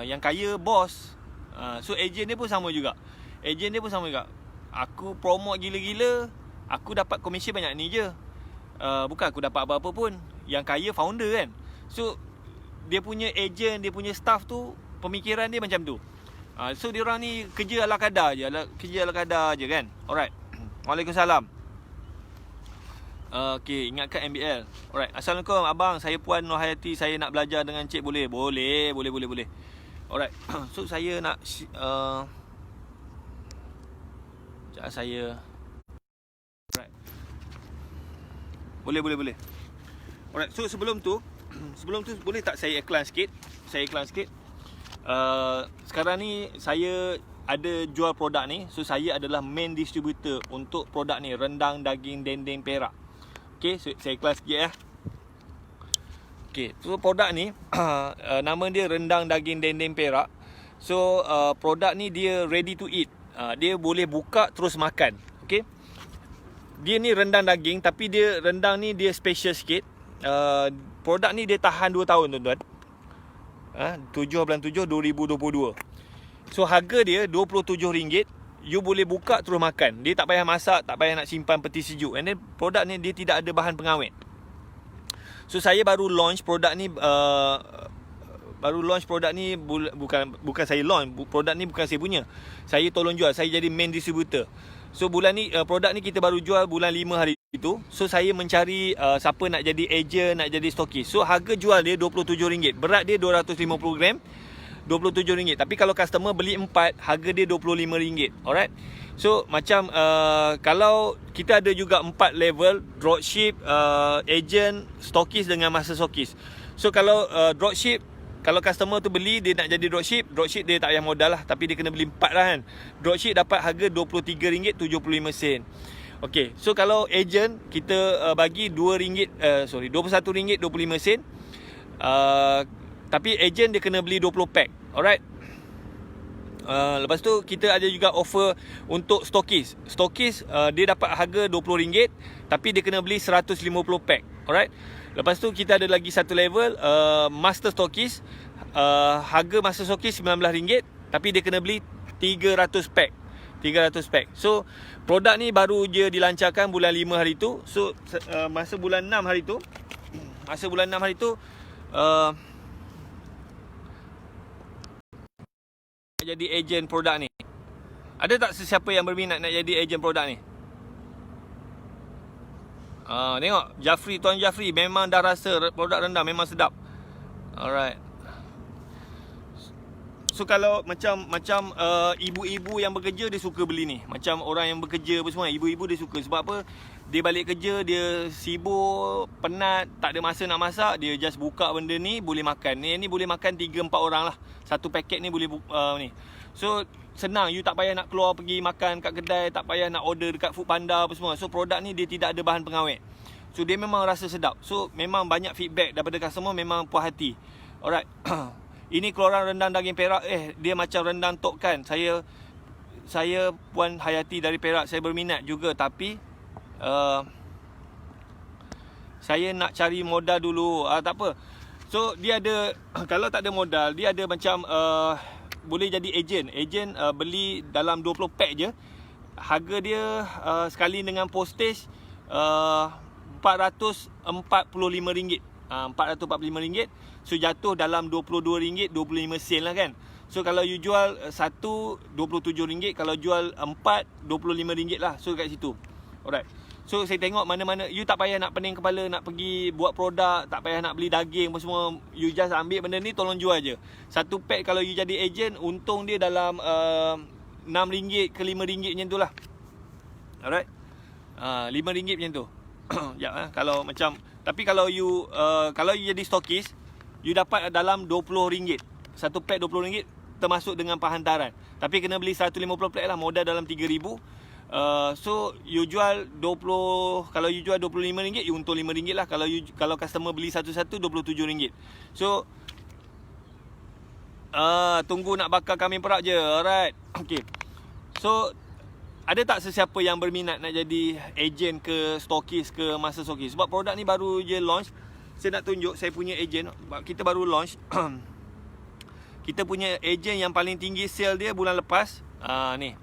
Yang kaya bos. So ejen dia pun sama juga. Aku promote gila-gila, aku dapat komisen banyak ni je. Bukan aku dapat apa-apa pun. Yang kaya founder kan. So dia punya ejen, dia punya staff tu, pemikiran dia macam tu. So dia orang ni kerja ala kadar je kan. Alright. Waalaikumsalam. Okay, ingatkan MBL. Alright. Assalamualaikum abang, saya Puan Nur Hayati. Saya nak belajar dengan cik, boleh? Boleh. Alright. So saya nak saya alright. Boleh. Alright, so sebelum tu boleh tak saya iklan sikit? Sekarang ni saya ada jual produk ni. So saya adalah main distributor untuk produk ni, rendang daging dendeng perak. Okay, so, saya kelas sikit ya. Okay, so produk ni nama dia rendang daging dendeng perak. So produk ni dia ready to eat. Dia boleh buka terus makan. Okay, dia ni rendang daging, tapi dia rendang ni dia special sikit. Produk ni dia tahan 2 tahun tuan-tuan. 7/7/2022. So harga dia RM27. You boleh buka terus makan. Dia tak payah masak, tak payah nak simpan peti sejuk. And then produk ni dia tidak ada bahan pengawet. So saya baru launch produk ni bukan saya launch. Produk ni bukan saya punya. Saya tolong jual. Saya jadi main distributor. So bulan ni produk ni kita baru jual bulan 5 hari itu. So saya mencari siapa nak jadi agent, nak jadi stokis. So harga jual dia RM27. Berat dia 250 gram, RM27. Tapi kalau customer beli 4, harga dia RM25. Alright. So macam kalau kita ada juga 4 level, dropship, agent, stokis dengan master stokis. So kalau dropship, kalau customer tu beli, dia nak jadi dropship dia tak payah modal lah, tapi dia kena beli 4 lah kan. Dropship dapat harga RM23.75. Okay, so kalau agent kita bagi RM21.25. Tapi agent dia kena beli 20 pack. Alright. Lepas tu kita ada juga offer untuk stokis. Stokis dia dapat harga RM20, tapi dia kena beli 150 pack. Alright. Lepas tu kita ada lagi satu level, master stokis. Harga master stokis RM19, tapi dia kena beli 300 pack. 300 pack. So produk ni baru je dilancarkan bulan 5 hari tu. So masa bulan 6 hari tu, nak jadi ejen produk ni. Ada tak sesiapa yang berminat nak jadi ejen produk ni? Tengok Tuan Jafri memang dah rasa produk rendang memang sedap. Alright. So kalau macam ibu-ibu yang bekerja, dia suka beli ni. Macam orang yang bekerja apa semua, ibu-ibu dia suka. Sebab apa? Dia balik kerja, dia sibuk, penat, tak ada masa nak masak, dia just buka benda ni, boleh makan. Ni boleh makan 3-4 orang lah. Satu paket ni boleh ni. So senang, you tak payah nak keluar pergi makan kat kedai, tak payah nak order dekat Foodpanda apa semua. So produk ni dia tidak ada bahan pengawet. So dia memang rasa sedap. So memang banyak feedback daripada customer, memang puas hati. Alright. Ini keluaran rendang daging Perak. Dia macam rendang tok kan. Saya Puan Hayati dari Perak, saya berminat juga, tapi saya nak cari modal dulu. Tak apa. So dia ada kalau tak ada modal, dia ada macam boleh jadi ejen. Ejen beli dalam 20 pack je. Harga dia sekali dengan postage RM445. RM445. So jatuh dalam RM22.25 lah kan. So kalau you jual satu RM27, kalau jual 4 RM25 lah. So kat situ. Alright. So saya tengok mana-mana, you tak payah nak pening kepala nak pergi buat produk, tak payah nak beli daging apa semua. You just ambil benda ni, tolong jual je. Satu pack kalau you jadi ejen, untung dia dalam RM6 ke RM5 macam tu lah. Alright. RM5 macam tu. Ya, kalau macam, tapi kalau you jadi stokis, you dapat dalam RM20. Satu pack RM20 termasuk dengan penghantaran. Tapi kena beli 150 pack lah, modal dalam RM3,000. So you jual 20, kalau you jual RM25, you untung RM5 lah. Kalau customer beli satu-satu RM27. So tunggu nak bakar kambing perak je. Alright. Okay. So ada tak sesiapa yang berminat nak jadi ejen ke stokis ke master stokis? Sebab produk ni baru je launch. Saya nak tunjuk saya punya ejen. Kita baru launch. Kita punya ejen yang paling tinggi sale dia bulan lepas. Ni.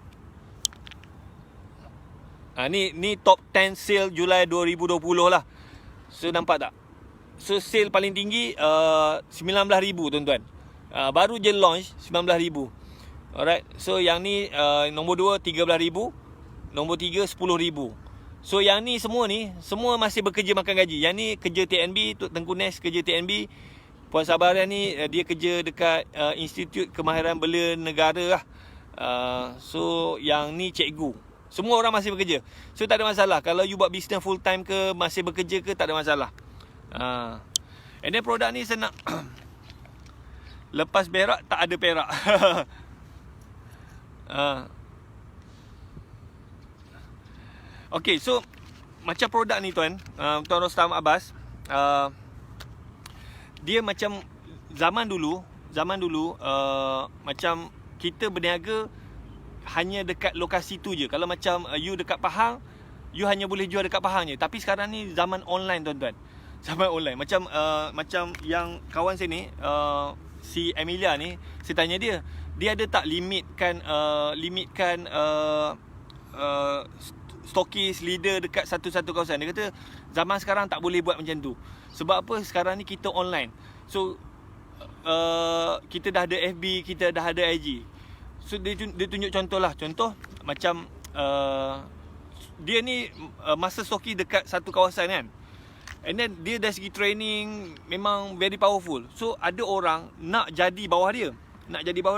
Ni top 10 sale Julai 2020 lah. So nampak tak? So sale paling tinggi RM19,000 tuan-tuan. Baru je launch RM19,000. Alright. So yang ni nombor 2 RM13,000. Nombor 3 RM10,000. So yang ni semua masih bekerja makan gaji. Yang ni kerja TNB, Tengku Nes kerja TNB. Puan Sabarian ni dia kerja dekat Institut Kemahiran Belia Negara lah. So yang ni cikgu. Semua orang masih bekerja. So tak ada masalah. Kalau you buat bisnes full time ke, masih bekerja ke, tak ada masalah. And then produk ni senang. Lepas berak tak ada perak. Okay, so macam produk ni tuan Rostam Abbas, dia macam zaman dulu macam kita berniaga hanya dekat lokasi tu je. Kalau macam you dekat Pahang, you hanya boleh jual dekat Pahang je. Tapi sekarang ni zaman online tuan-tuan. Zaman online. Macam yang kawan saya ni, si Emilia ni, saya tanya dia ada tak limitkan stokis leader dekat satu-satu kawasan. Dia kata zaman sekarang tak boleh buat macam tu. Sebab apa? Sekarang ni kita online. So kita dah ada FB, kita dah ada IG. So dia tunjuk contoh lah. Contoh macam dia ni masa stokis dekat satu kawasan kan. And then dia dari segi training memang very powerful. So ada orang nak jadi bawah dia,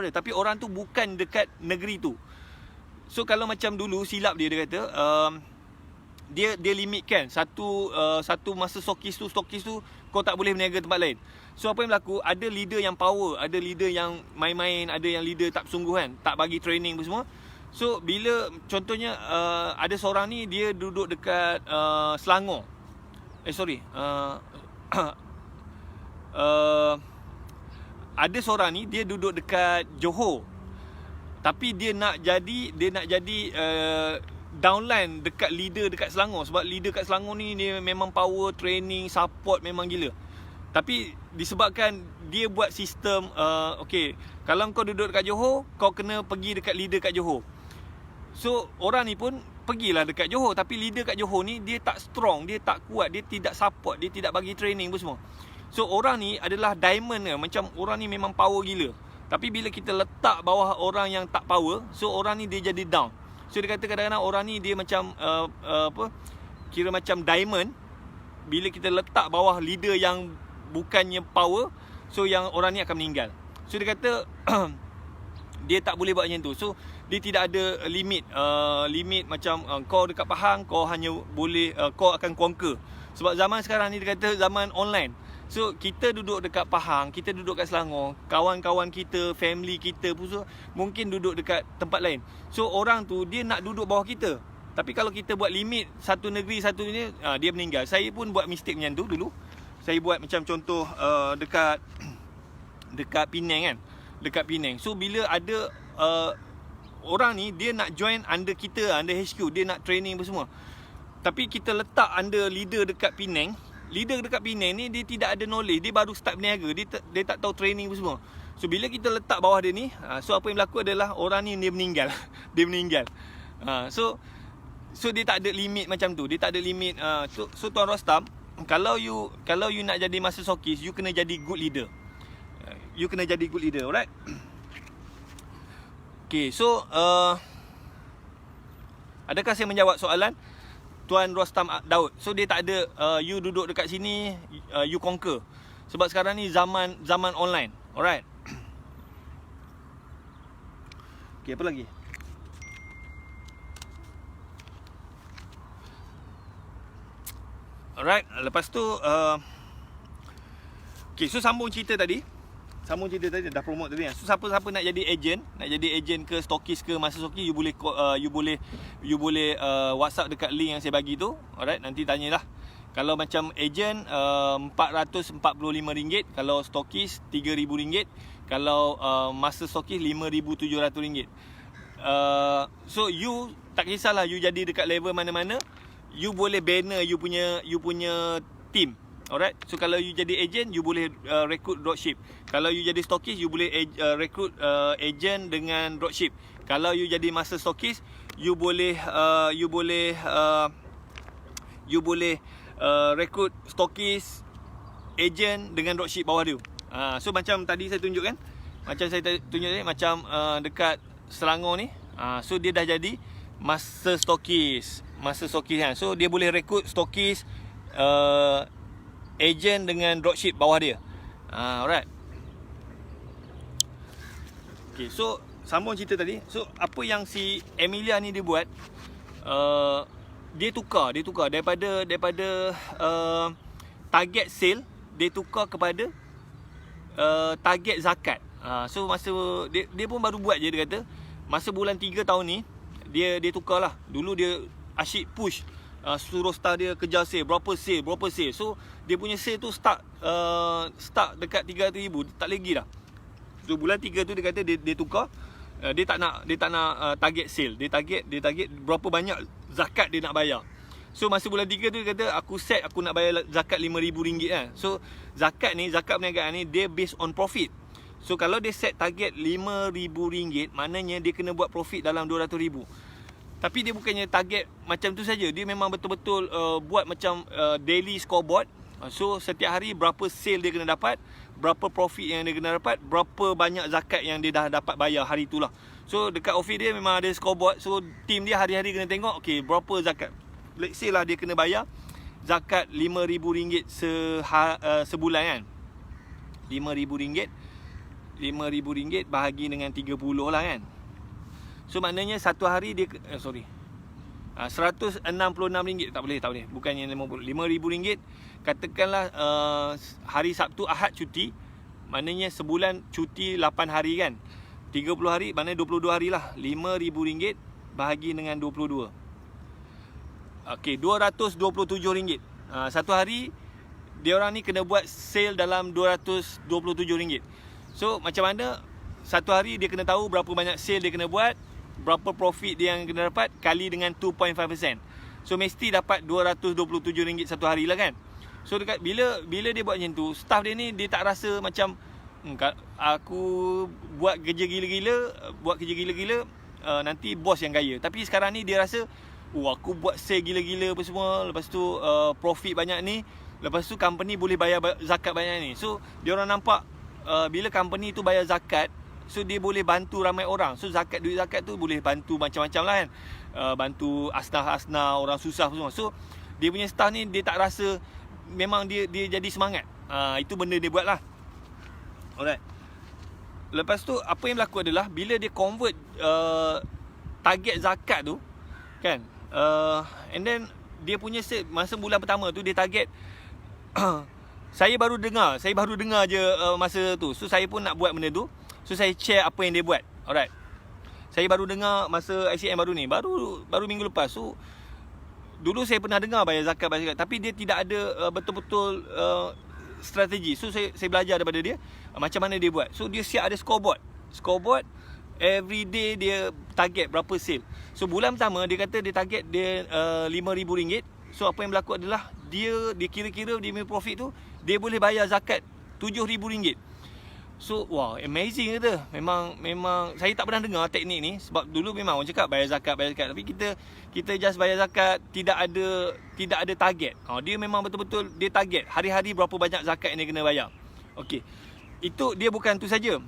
tapi orang tu bukan dekat negeri tu. So kalau macam dulu silap dia kata dia limitkan satu masa stokis tu kau tak boleh berniaga tempat lain. So apa yang berlaku, ada leader yang power, ada leader yang main-main, ada yang leader tak bersungguhan, tak bagi training apa semua. So bila contohnya ada seorang ni dia duduk dekat Selangor. Ada seorang ni dia duduk dekat Johor. Tapi dia nak jadi downline dekat leader dekat Selangor. Sebab leader kat Selangor ni dia memang power, training, support memang gila. Tapi disebabkan dia buat sistem okay, kalau kau duduk dekat Johor, kau kena pergi dekat leader kat Johor. So orang ni pun pergilah dekat Johor. Tapi leader kat Johor ni dia tak strong, dia tak kuat, dia tidak support, dia tidak bagi training pun semua. So orang ni adalah diamond ke, macam orang ni memang power gila. Tapi bila kita letak bawah orang yang tak power, so orang ni dia jadi down. So dia kata kadang-kadang orang ni dia macam kira macam diamond. Bila kita letak bawah leader yang bukannya power, so yang orang ni akan meninggal. So dia kata dia tak boleh buat macam tu. So dia tidak ada limit macam kau dekat Pahang, kau hanya boleh kau akan conquer. Sebab zaman sekarang ni dia kata zaman online. So kita duduk dekat Pahang, kita duduk kat Selangor, kawan-kawan kita, family kita pun so, mungkin duduk dekat tempat lain. So orang tu dia nak duduk bawah kita. Tapi kalau kita buat limit satu negeri satu ni, dia meninggal. Saya pun buat mistake macam tu dulu. Saya buat macam contoh dekat Penang kan. Dekat Penang. So bila ada orang ni dia nak join under kita, under HQ, dia nak training apa semua. Tapi kita letak under leader dekat Penang. Leader dekat Penang ni dia tidak ada knowledge, dia baru start berniaga, dia tak tahu training apa semua. So bila kita letak bawah dia ni, so apa yang berlaku adalah orang ni dia meninggal. Dia meninggal. So dia tak ada limit macam tu. Dia tak ada limit. So Tuan Rostam, kalau you nak jadi master stokis, you kena jadi good leader. You kena jadi good leader, alright? Okay, so adakah saya menjawab soalan Tuan Rostam Daud? So dia tak ada you duduk dekat sini, you conquer. Sebab sekarang ni zaman online. Alright. Okay, apa lagi? Alright, lepas tu okay, so sambung cerita tadi dah promote tadi kan. So siapa-siapa nak jadi agent ke stokis ke master stokis, you boleh WhatsApp dekat link yang saya bagi tu. Alright, nanti tanyalah. Kalau macam agent RM445, kalau stokis RM3,000, kalau master stokis RM5,700. So you tak kisahlah you jadi dekat level mana-mana, you boleh banner you punya team. Alright. So kalau you jadi agent, you boleh recruit dropship. Kalau you jadi stokis, you boleh recruit agent dengan dropship. Kalau you jadi master stokis, you boleh recruit stokis, agent dengan dropship bawah dia. So macam tadi saya tunjuk kan, macam dekat Selangor ni, so dia dah jadi master stokis kan. So dia boleh recruit stokis, agent dengan dropship bawah dia. Alright. Okay, so sambung cerita tadi. So apa yang si Emilia ni dia buat, dia tukar daripada target sale, dia tukar kepada target zakat. So masa dia pun baru buat je, dia kata masa bulan 3 tahun ni dia tukar lah. Dulu dia asyik push, suruh staff dia kejar sale, berapa sale. So dia punya sale tu start dekat 300,000, tak lagi dah. So bulan 3 tu dia kata dia tukar. Dia tak nak target sale. Dia target berapa banyak zakat dia nak bayar. So masa bulan 3 tu dia kata aku nak bayar zakat RM5,000 kan. So zakat perniagaan ni dia based on profit. So kalau dia set target RM5,000, maknanya dia kena buat profit dalam RM200,000. Tapi dia bukannya target macam tu saja. Dia memang betul-betul buat macam daily scoreboard. So setiap hari berapa sale dia kena dapat, berapa profit yang dia kena dapat, berapa banyak zakat yang dia dah dapat bayar hari tu lah. So dekat office dia memang ada scoreboard. So team dia hari-hari kena tengok, okay, berapa zakat. Let's say lah dia kena bayar zakat RM5,000 sebulan kan. RM5,000 bahagi dengan 30 lah kan. So maknanya satu hari dia RM166. Tak boleh. Bukannya RM50. RM5,000. Katakanlah hari Sabtu Ahad cuti, maknanya sebulan cuti 8 hari kan. 30 hari maknanya 22 hari lah. RM5,000 bahagi dengan 22. Okey, RM227. Satu hari dia orang ni kena buat sale dalam RM227. So macam mana satu hari dia kena tahu berapa banyak sale dia kena buat, berapa profit dia yang kena dapat, kali dengan 2.5%. So mesti dapat RM227 satu hari lah kan. So dekat bila dia buat macam tu, staff dia ni dia tak rasa macam aku buat kerja gila-gila, nanti bos yang kaya. Tapi sekarang ni dia rasa aku buat sale gila-gila apa semua, lepas tu profit banyak ni, lepas tu company boleh bayar zakat banyak ni. So dia orang nampak bila company tu bayar zakat, so dia boleh bantu ramai orang. So duit zakat tu boleh bantu macam-macam lah kan. Bantu asnaf-asnaf, orang susah semua. So dia punya staff ni dia tak rasa, memang dia jadi semangat. Itu benda dia buat lah. Alright. Lepas tu apa yang berlaku adalah bila dia convert target zakat tu kan, and then dia punya set masa bulan pertama tu dia target saya baru dengar je masa tu. So saya pun nak buat benda tu. So saya share apa yang dia buat. Alright. Saya baru dengar masa ICM baru ni, baru minggu lepas. So dulu saya pernah dengar bayar zakat, tapi dia tidak ada betul-betul strategi. So saya belajar daripada dia macam mana dia buat. So dia siap ada scoreboard every day dia target berapa sale. So bulan pertama dia kata dia target dia RM5,000. So apa yang berlaku adalah dia kira-kira dia punya profit tu dia boleh bayar zakat RM7,000. So wah, amazing kata. Memang saya tak pernah dengar teknik ni. Sebab dulu memang orang cakap bayar zakat. Tapi kita just bayar zakat, tidak ada target. Dia memang betul-betul dia target hari-hari berapa banyak zakat yang dia kena bayar. Okey. Itu dia bukan tu saja.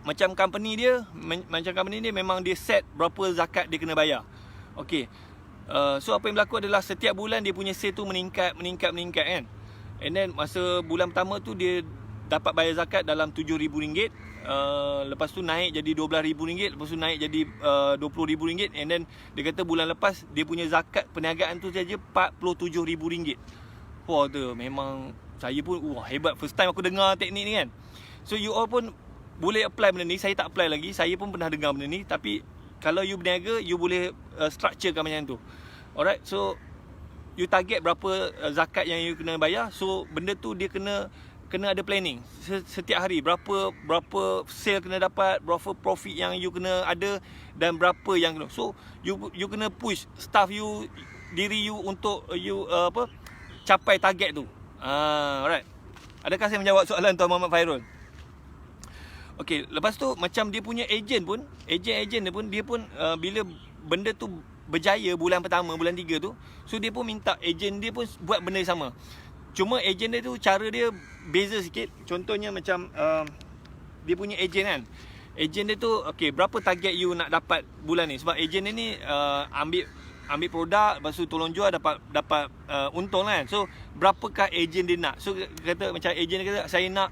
Macam company dia memang dia set berapa zakat dia kena bayar. Okey. So apa yang berlaku adalah setiap bulan dia punya sale tu meningkat kan. And then masa bulan pertama tu dia dapat bayar zakat dalam RM7,000. Lepas tu naik jadi RM12,000. Lepas tu naik jadi RM20,000. And then dia kata bulan lepas dia punya zakat perniagaan tu saja RM47,000. Wah tu memang saya pun hebat. First time aku dengar teknik ni kan. So you all pun boleh apply benda ni. Saya tak apply lagi. Saya pun pernah dengar benda ni. Tapi kalau you berniaga, you boleh structurekan macam tu. Alright. So you target berapa zakat yang you kena bayar. So benda tu dia kena ada planning. Setiap hari berapa sale kena dapat, berapa profit yang you kena ada, dan berapa yang kena. So you kena push staff you, diri you untuk you capai target tu. Alright. Adakah saya menjawab soalan Tuan Muhammad Fairul? Okey, lepas tu macam dia punya ejen dia pun bila benda tu berjaya bulan pertama, bulan 3 tu, so dia pun minta ejen dia pun buat benda yang sama. Cuma ejen dia tu cara dia beza sikit. Contohnya macam dia punya ejen kan. Ejen dia tu okey, berapa target you nak dapat bulan ni? Sebab ejen dia ni ambil produk, lepas tu tolong jual, dapat untung kan. So berapakah ejen dia nak? So kata macam ejen dia kata saya nak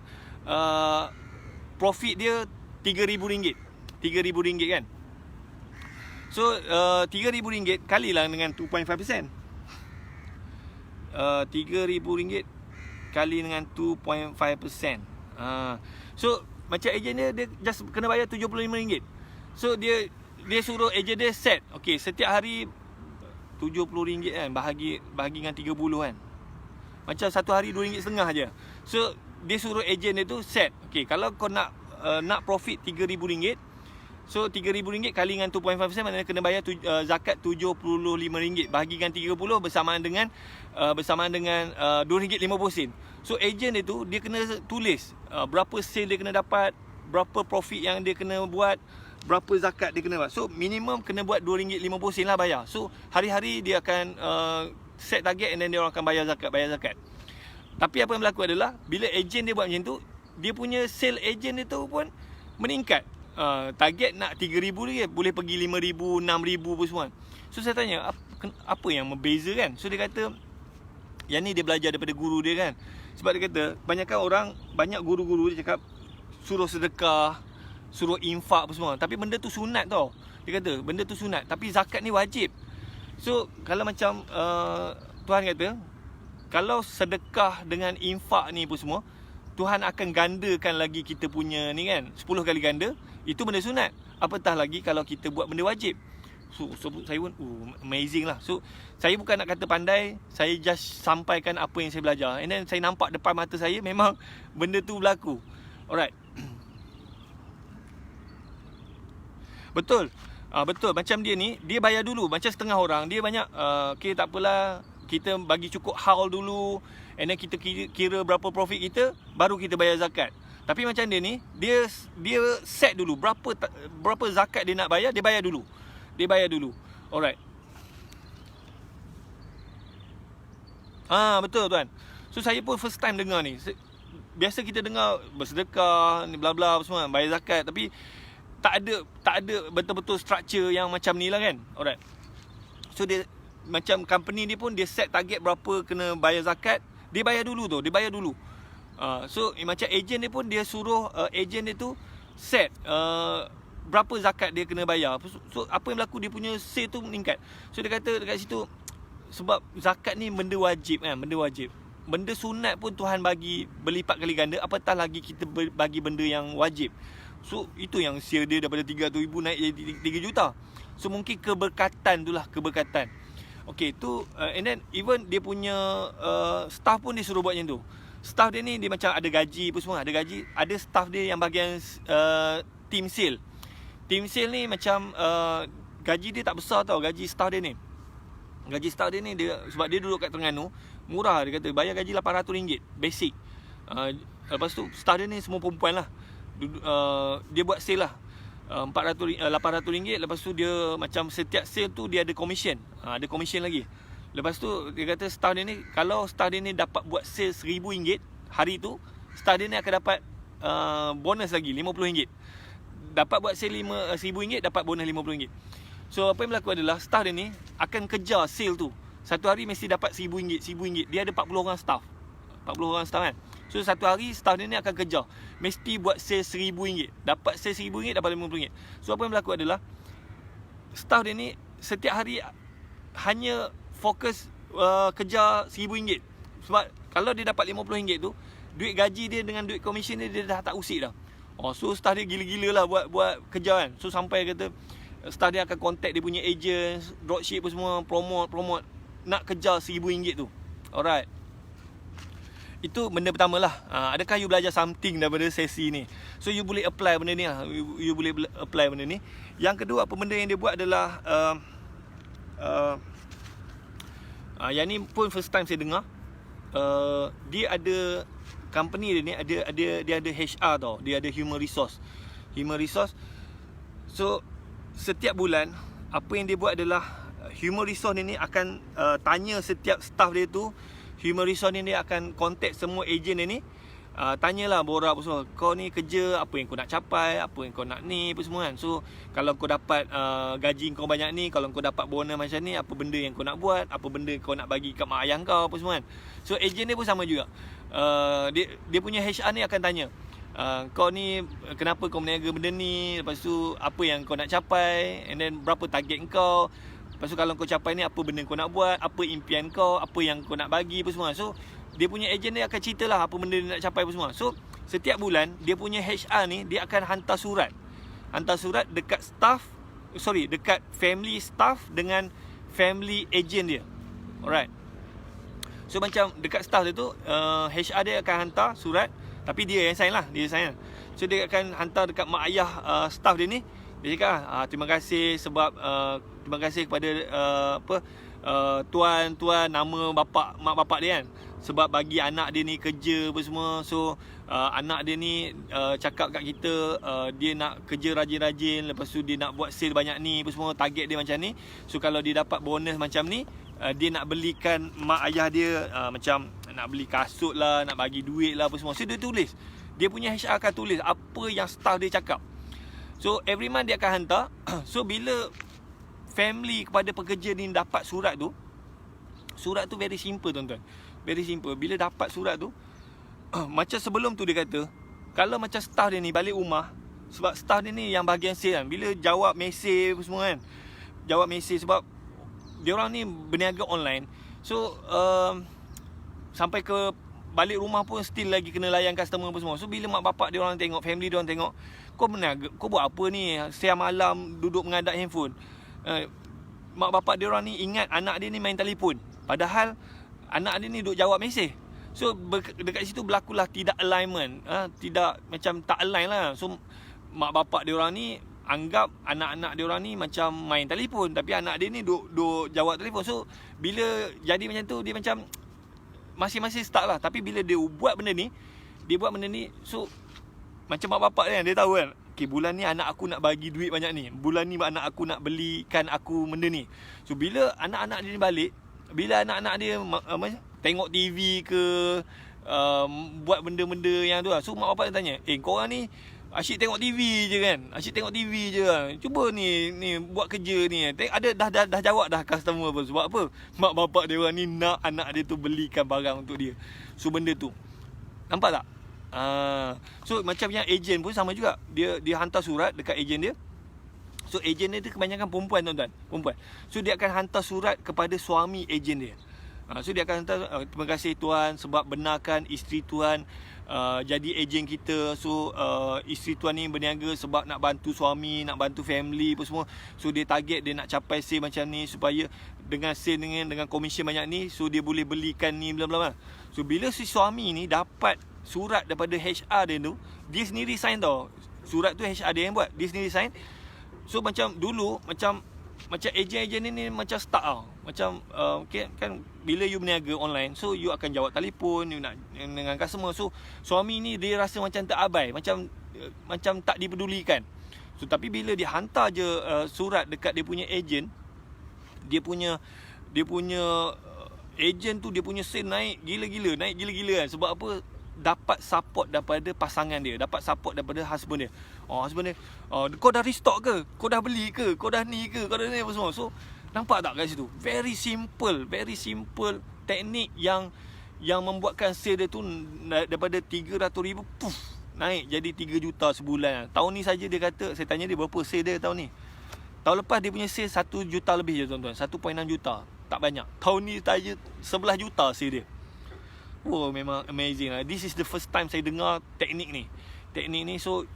profit dia RM3,000. RM3,000 kan. So RM3,000 kalilah dengan 2.5%. RM3,000 kali dengan 2.5%. So macam ejen dia just kena bayar RM75. So dia suruh ejen dia set, okey, setiap hari RM70 kan, bahagi dengan 30 kan, macam satu hari RM2.50 je. So dia suruh ejen dia tu set, okey, kalau kau nak profit RM3,000, so RM3,000 kali dengan 2.5%, maknanya kena bayar zakat RM75 bahagi dengan 30 bersamaan dengan RM2.50. So ejen dia tu dia kena tulis berapa sale dia kena dapat, berapa profit yang dia kena buat, berapa zakat dia kena buat. So minimum kena buat RM2.50 lah bayar. So hari-hari dia akan set target, and then dia orang akan bayar zakat. Tapi apa yang berlaku adalah bila ejen dia buat macam tu, dia punya sale ejen dia tu pun meningkat. Target nak RM3,000 lagi, boleh pergi RM5,000, RM6,000 pun semua. So saya tanya, apa yang membeza kan? So dia kata, yang ni dia belajar daripada guru dia kan. Sebab dia kata, banyak guru-guru dia cakap suruh sedekah, suruh infak apa semua. Tapi benda tu sunat tau. Dia kata, benda tu sunat, tapi zakat ni wajib. So kalau macam Tuhan kata, kalau sedekah dengan infak ni pun semua, Tuhan akan gandakan lagi kita punya ni kan, 10 kali ganda. Itu benda sunat. Apatah lagi kalau kita buat benda wajib. So saya pun amazing lah. So saya bukan nak kata pandai, saya just sampaikan apa yang saya belajar. And then saya nampak depan mata saya memang benda tu berlaku. Alright. Betul. Betul. Macam dia ni, dia bayar dulu. Macam setengah orang, dia banyak okay, tak apalah, kita bagi cukup haul dulu, and then kita kira berapa profit kita, baru kita bayar zakat. Tapi macam dia ni, dia set dulu berapa zakat dia nak bayar, dia bayar dulu. Alright. Betul tuan. So saya pun first time dengar ni. Biasa kita dengar bersedekah, ni bla bla semua, bayar zakat, tapi tak ada betul-betul structure yang macam ni lah kan. Alright. So dia macam company dia pun dia set target berapa kena bayar zakat, dia bayar dulu. So macam ejen dia pun dia suruh ejen dia tu set berapa zakat dia kena bayar. So apa yang berlaku, dia punya sale tu meningkat. So dia kata dekat situ, sebab zakat ni benda wajib kan, benda sunat pun Tuhan bagi berlipat kali ganda, apatah lagi kita bagi benda yang wajib. So itu yang share dia daripada 300,000 naik jadi 3 juta. So mungkin keberkatan itulah, keberkatan. Okay tu and then even dia punya staff pun dia suruh buat macam tu. Staff dia ni dia macam ada gaji apa semua, ada staff dia yang bahagian team sale. Team sale ni macam gaji dia tak besar tau, gaji staff dia ni. Dia sebab dia duduk kat Terengganu, murah, dia kata bayar gaji RM800 basic. Lepas tu staff dia ni semua perempuan lah. Dia buat sale lah, RM800. Lepas tu dia macam setiap sale tu dia ada commission. Ada commission lagi. Lepas tu dia kata staff dia ni, kalau staff dia ni dapat buat sale RM1,000 hari tu, staff dia ni akan dapat bonus lagi RM50. Dapat buat sale RM1,000, dapat bonus RM50. So apa yang berlaku adalah staff dia ni akan kejar sale tu. Satu hari mesti dapat RM1,000. Dia ada 40 orang staff kan. So satu hari staff dia ni akan kejar, mesti buat sale RM1,000. Dapat sale RM1,000, dapat RM50. So apa yang berlaku adalah staff dia ni setiap hari hanya fokus kejar RM1,000. Sebab kalau dia dapat RM50 tu, duit gaji dia dengan duit komisen dia dah tak usik dah. So staff dia gila-gila lah buat kerja kan. So sampai kata staff dia akan contact dia punya agent, dropship apa semua, promote nak kejar RM1,000 tu. Alright. Itu benda pertama lah. Adakah you belajar something daripada sesi ni? So you boleh apply benda ni lah. You boleh apply benda ni. Yang kedua, apa benda yang dia buat adalah yang ni pun first time saya dengar. Dia ada company dia ni dia ada HR tau. Dia ada human resource. So setiap bulan apa yang dia buat adalah human resource ni akan tanya setiap staff dia tu. Human resource ni dia akan contact semua agent dia ni, tanyalah borak apa semua, kau ni kerja apa yang kau nak capai, apa yang kau nak ni apa semua kan. So kalau kau dapat gaji kau banyak ni, kalau kau dapat bonus macam ni, apa benda yang kau nak buat, apa benda kau nak bagi kat mak ayah kau apa semua kan. So agent dia pun sama juga. Dia punya HR ni akan tanya, kau ni kenapa kau berniaga benda ni, lepas tu apa yang kau nak capai, and then berapa target kau, Lepas tu kalau kau capai ni, apa benda kau nak buat, apa impian kau, apa yang kau nak bagi apa semua. So dia punya ejen dia akan ceritalah apa benda dia nak capai apa semua. So setiap bulan dia punya HR ni dia akan hantar surat dekat dekat family staff dengan family agent dia. Alright. So macam dekat staff dia tu, HR dia akan hantar surat, tapi dia yang sign lah, So dia akan hantar dekat mak ayah staff dia ni. Dia cakap terima kasih sebab terima kasih kepada tuan nama mak bapak dia kan, sebab bagi anak dia ni kerja apa semua. So anak dia ni cakap kat kita dia nak kerja rajin-rajin, lepas tu dia nak buat sale banyak ni apa semua, target dia macam ni. So kalau dia dapat bonus macam ni, dia nak belikan mak ayah dia macam nak beli kasut lah, nak bagi duit lah apa semua. So dia tulis, dia punya HR akan tulis apa yang staff dia cakap. So every month dia akan hantar. So bila family kepada pekerja ni dapat surat tu very simple tuan-tuan, very simple. Bila dapat surat tu, macam sebelum tu dia kata, kalau macam staff dia ni balik rumah, sebab staff dia ni yang bahagian sale kan, bila jawab mesej apa semua kan, jawab mesej sebab dia orang ni berniaga online. So sampai ke balik rumah pun still lagi kena layan customer apa semua. So bila mak bapak dia orang tengok, family dia orang tengok, kau berniaga, kau buat apa ni siang malam duduk mengadap handphone. Mak bapak dia orang ni ingat anak dia ni main telefon, padahal anak dia ni duduk jawab mesej. So dekat situ berlakulah tidak alignment, tidak macam tak align lah. So mak bapak dia orang ni anggap anak-anak dia orang ni macam main telefon, tapi anak dia ni duk jawab telefon. So bila jadi macam tu, dia macam masing-masing start lah. Tapi bila dia buat benda ni, so macam mak bapak kan, dia tahu kan, okay, bulan ni anak aku nak bagi duit banyak ni, bulan ni anak aku nak belikan aku benda ni. So bila anak-anak dia ni balik, bila anak-anak dia tengok TV ke, buat benda-benda yang tu lah. So mak bapak dia tanya, korang ni asyik tengok TV je kan, cuba ni buat kerja ni. Ada dah jawab dah customer apa. Sebab apa? Mak bapak dia orang ni nak anak dia tu belikan barang untuk dia. So benda tu, nampak tak? So macam yang ejen pun sama juga. Dia hantar surat dekat ejen dia. So ejen dia tu kebanyakan perempuan tuan-tuan, perempuan. So dia akan hantar surat kepada suami ejen dia. So dia akan hantar, terima kasih tuan sebab benarkan isteri tuan jadi ejen kita. So isteri tuan ni berniaga sebab nak bantu suami, nak bantu family apa semua. So dia target dia nak capai sale macam ni, supaya dengan sale dengan komisen banyak ni, so dia boleh belikan ni bla bla bla. So bila si suami ni dapat surat daripada HR dia tu, dia sendiri sign tau. Surat tu HR dia yang buat, dia sendiri sign. So macam dulu, macam ejen-ejen ni macam start tau. Macam kan bila you berniaga online, so you akan jawab telefon, you nak dengan customer. So suami ni dia rasa macam terabai, macam tak dipedulikan. So tapi bila dia hantar je surat dekat dia punya ejen, dia punya ejen tu, dia punya sale naik gila-gila kan. Sebab apa? Dapat support daripada pasangan dia, dapat support daripada husband dia. Husband dia, kau dah restock ke? Kau dah beli ke? Kau dah ni ke? Kau dah ni apa semua. So nampak tak kat situ? Very simple teknik yang membuatkan sale dia tu daripada 300,000 naik jadi 3 juta sebulan. Tahun ni saja dia kata, saya tanya dia berapa sale dia tahun ni. Tahun lepas dia punya sale 1 juta lebih je tuan-tuan, 1.6 juta. Tak banyak. Tahun ni saja 11 juta sale dia. Oh, memang amazing lah. This is the first time saya dengar teknik ni. So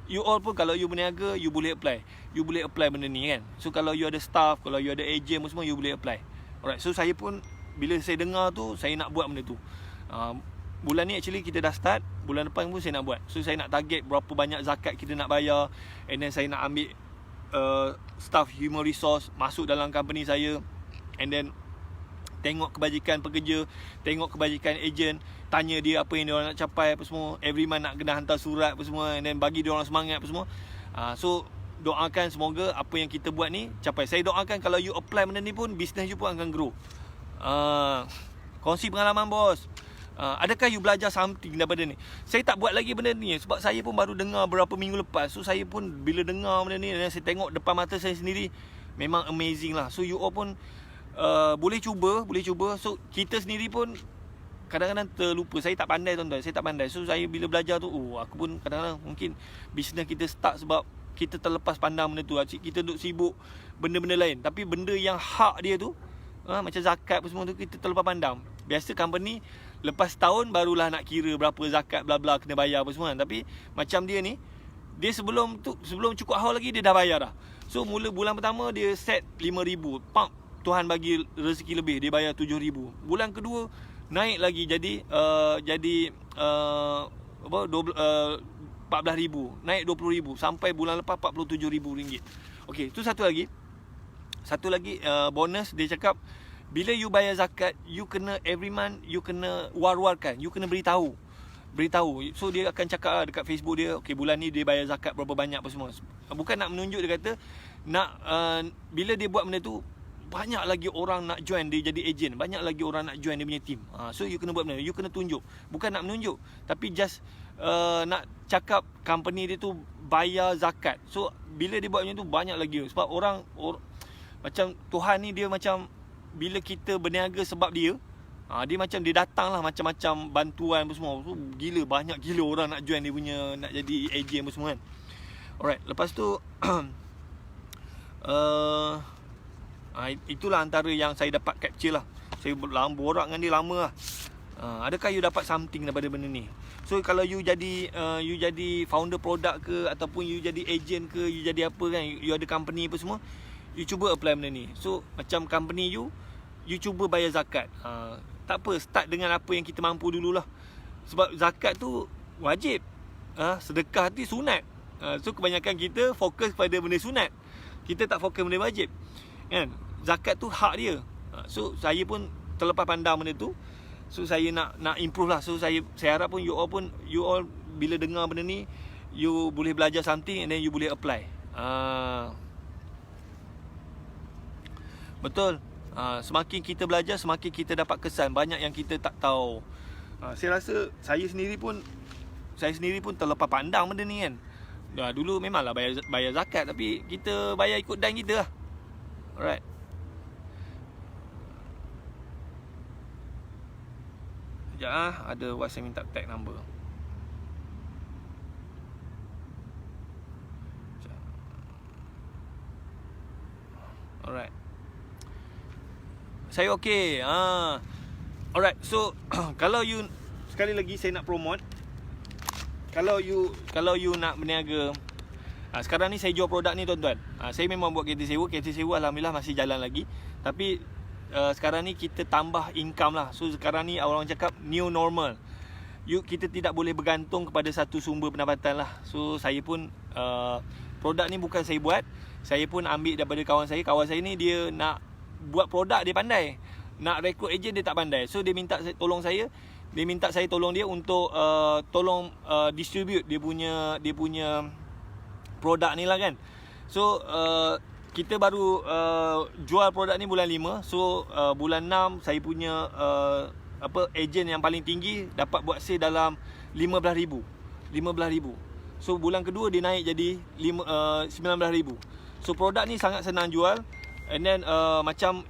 you all pun kalau you berniaga, you boleh apply benda ni kan. So kalau you ada staff, kalau you ada ejen semua, you boleh apply. Alright, so saya pun bila saya dengar tu, saya nak buat benda tu. Bulan ni actually kita dah start, bulan depan pun saya nak buat. So saya nak target berapa banyak zakat kita nak bayar, and then saya nak ambil staff human resource masuk dalam company saya, and then tengok kebajikan pekerja, tengok kebajikan ejen, tanya dia apa yang dia orang nak capai apa semua. Every month nak kena hantar surat apa semua, and then bagi dia orang semangat apa semua. So doakan semoga apa yang kita buat ni capai. Saya doakan kalau you apply benda ni pun, business you pun akan grow. Kongsi pengalaman bos. Adakah you belajar something daripada ni? Saya tak buat lagi benda ni sebab saya pun baru dengar beberapa minggu lepas. So saya pun bila dengar benda ni dan saya tengok depan mata saya sendiri, memang amazing lah. So you all pun boleh cuba. So kita sendiri pun kadang-kadang terlupa. Saya tak pandai tuan-tuan, saya tak pandai. So saya bila belajar tu, aku pun kadang-kadang mungkin bisnes kita start sebab kita terlepas pandang benda tu. Kita duk sibuk benda-benda lain. Tapi benda yang hak dia tu, macam zakat apa semua tu, kita terlepas pandang. Biasa company lepas tahun barulah nak kira berapa zakat bla bla kena bayar apa semua kan. Tapi macam dia ni, dia sebelum cukup haul lagi dia dah bayar dah. So mula bulan pertama dia set 5,000, pam, Tuhan bagi rezeki lebih, dia bayar 7,000. Bulan kedua naik lagi jadi 14,000, naik 20,000 sampai bulan lepas 47,000 ringgit. Okey, tu satu lagi bonus dia cakap, bila you bayar zakat, you kena every month you kena war-warkan, you kena beritahu. So dia akan cakap dekat Facebook dia, okey bulan ni dia bayar zakat berapa banyak apa semua. Bukan nak menunjuk, dia kata nak bila dia buat benda tu, banyak lagi orang nak join dia jadi ejen, banyak lagi orang nak join dia punya team. So you kena buat benda, you kena tunjuk. Bukan nak menunjuk, tapi just nak cakap company dia tu bayar zakat. So bila dia buat macam tu, banyak lagi. Sebab orang macam Tuhan ni dia macam, bila kita berniaga sebab dia, dia macam dia datang lah macam-macam bantuan apa semua. So, banyak gila orang nak join dia punya, nak jadi ejen apa semua kan. Alright, lepas tu itulah antara yang saya dapat capture lah. Saya borak dengan dia lama lah. Adakah you dapat something daripada benda ni? So kalau you jadi founder produk ke, ataupun you jadi ejen ke, you jadi apa kan, you ada company apa semua, you cuba apply benda ni. So macam company you cuba bayar zakat. Tak apa, start dengan apa yang kita mampu dululah. Sebab zakat tu wajib, sedekah tu sunat. So kebanyakan kita fokus pada benda sunat, kita tak fokus benda wajib kan. Zakat tu hak dia. So saya pun terlepas pandang benda tu. So saya nak improve lah. So saya harap pun you all bila dengar benda ni, you boleh belajar something and then you boleh apply. Betul. Semakin kita belajar, semakin kita dapat kesan. Banyak yang kita tak tahu. Saya rasa saya sendiri pun terlepas pandang benda ni kan. Dulu memanglah bayar zakat, tapi kita bayar ikut dan kita lah. Alright. Sekejap ada WhatsApp minta tag number. Alright. Saya okey. Alright. So kalau you, sekali lagi saya nak promote, kalau you nak berniaga, sekarang ni saya jual produk ni tuan-tuan. Saya memang buat kereta sewa alhamdulillah masih jalan lagi. Tapi sekarang ni kita tambah income lah. So sekarang ni orang cakap new normal. Kita tidak boleh bergantung kepada satu sumber pendapatan lah. So saya pun produk ni bukan saya buat, saya pun ambil daripada kawan saya. Kawan saya ni dia nak buat produk, dia pandai. Nak rekrut ejen dia tak pandai. So dia minta tolong saya. Dia minta saya tolong dia untuk tolong distribute dia punya produk ni lah kan. So kita baru jual produk ni bulan 5. So bulan 6 saya punya ejen yang paling tinggi dapat buat sale dalam 15,000. So bulan kedua dia naik jadi 19,000. So produk ni sangat senang jual. And then macam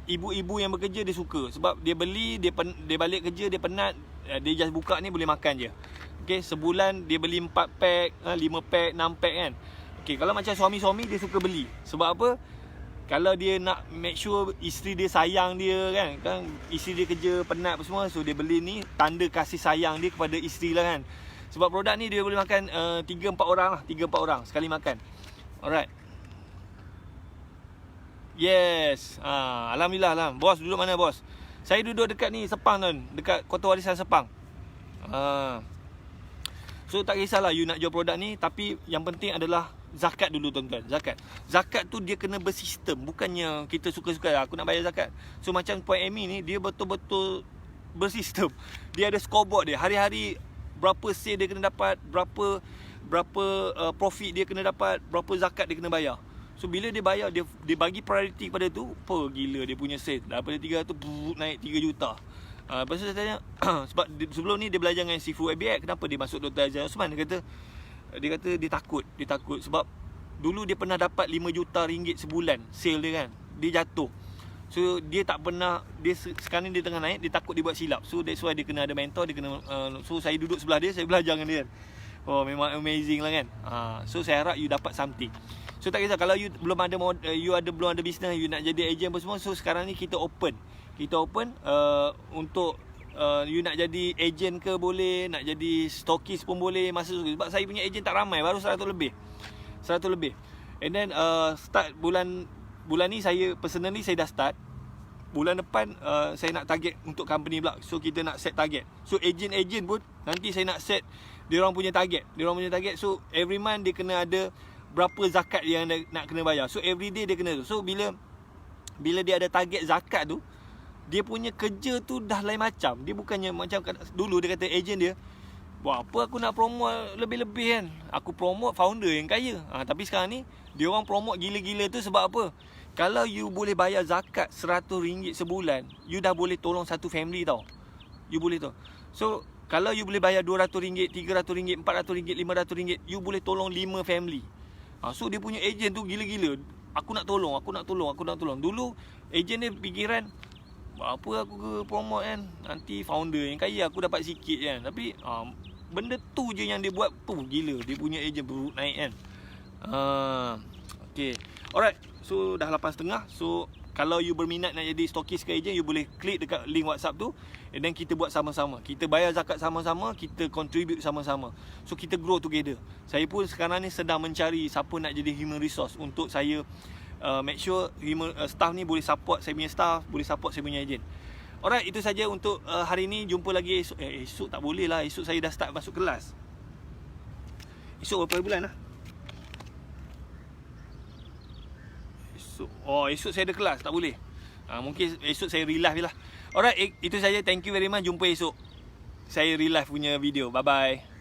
ibu-ibu yang bekerja dia suka. Sebab dia beli, dia balik kerja, dia penat, dia just buka ni boleh makan je. Okay, sebulan dia beli 4 pack, 5 pack, 6 pack kan. Okay, kalau macam suami-suami dia suka beli. Sebab apa? Kalau dia nak make sure isteri dia sayang dia kan isteri dia kerja penat apa semua. So dia beli ni tanda kasih sayang dia kepada isteri lah kan. Sebab produk ni dia boleh makan 3-4 orang lah, 3-4 orang sekali makan. Alright. Yes. Alhamdulillah lah. Bos duduk mana bos? Saya duduk dekat ni Sepang tuan, dekat Kota Warisan Sepang. So tak kisahlah you nak jual produk ni, tapi yang penting adalah zakat dulu tuan-tuan. Zakat tu dia kena bersistem. Bukannya kita suka-suka aku nak bayar zakat. So macam Puan Amy ni, dia betul-betul bersistem. Dia ada scoreboard dia. Hari-hari berapa sale dia kena dapat, berapa profit dia kena dapat, berapa zakat dia kena bayar. So bila dia bayar, dia bagi priority kepada tu. Apa gila dia punya sale. Daripada 300 naik 3 juta. Lepas tu saya tanya sebab sebelum ni dia belajar dengan Sifu ABX, kenapa dia masuk Dr. Azhar Osman. Dia kata dia takut sebab dulu dia pernah dapat 5 juta ringgit sebulan sale dia kan. Dia jatuh. So dia tak pernah, sekarang ni dia tengah naik, dia takut dia buat silap. So that's why dia kena ada mentor, dia kena so saya duduk sebelah dia, saya belajar dengan dia kan. Oh, memang amazing lah kan. So saya harap you dapat something. So tak kisah kalau you belum ada belum ada business, you nak jadi agent apa semua. So sekarang ni kita open. Untuk you nak jadi agent ke boleh, nak jadi stokis pun boleh. Sebab saya punya agent tak ramai, baru 100 lebih. And then start bulan ni saya personally saya dah start. Bulan depan saya nak target untuk company pula. So kita nak set target. So agent pun nanti saya nak set diorang punya target. So every month dia kena ada berapa zakat yang nak kena bayar. So every day dia kena tu. So bila dia ada target zakat tu, dia punya kerja tu dah lain macam. Dia bukannya macam dulu dia kata agent dia, buat apa aku nak promote lebih-lebih kan. Aku promote founder yang kaya. Tapi sekarang ni dia orang promote gila-gila tu sebab apa? Kalau you boleh bayar zakat RM100 sebulan, you dah boleh tolong satu family tau. You boleh tau. So kalau you boleh bayar RM200, RM300, RM400, RM500, you boleh tolong 5 family. So dia punya agent tu gila-gila. Aku nak tolong. Dulu agent dia fikiran, apa aku ke promote kan, nanti founder yang kaya aku dapat sikit kan. Tapi benda tu je yang dia buat tu gila. Dia punya agent baru naik kan. Okay. Alright. So dah 8.30. So kalau you berminat nak jadi stokis ke agent, you boleh klik dekat link WhatsApp tu, and then kita buat sama-sama. Kita bayar zakat sama-sama, kita contribute sama-sama. So kita grow together. Saya pun sekarang ni sedang mencari siapa nak jadi human resource untuk saya make sure staff ni boleh support saya punya staff, boleh support saya punya agent. Alright, itu saja untuk hari ni. Jumpa lagi esok. Esok tak boleh lah. Esok saya dah start masuk kelas. Esok berapa bulan lah? Esok saya ada kelas, tak boleh. Mungkin esok saya relive je lah. Alright, itu saja. Thank you very much. Jumpa esok saya relive punya video. Bye bye.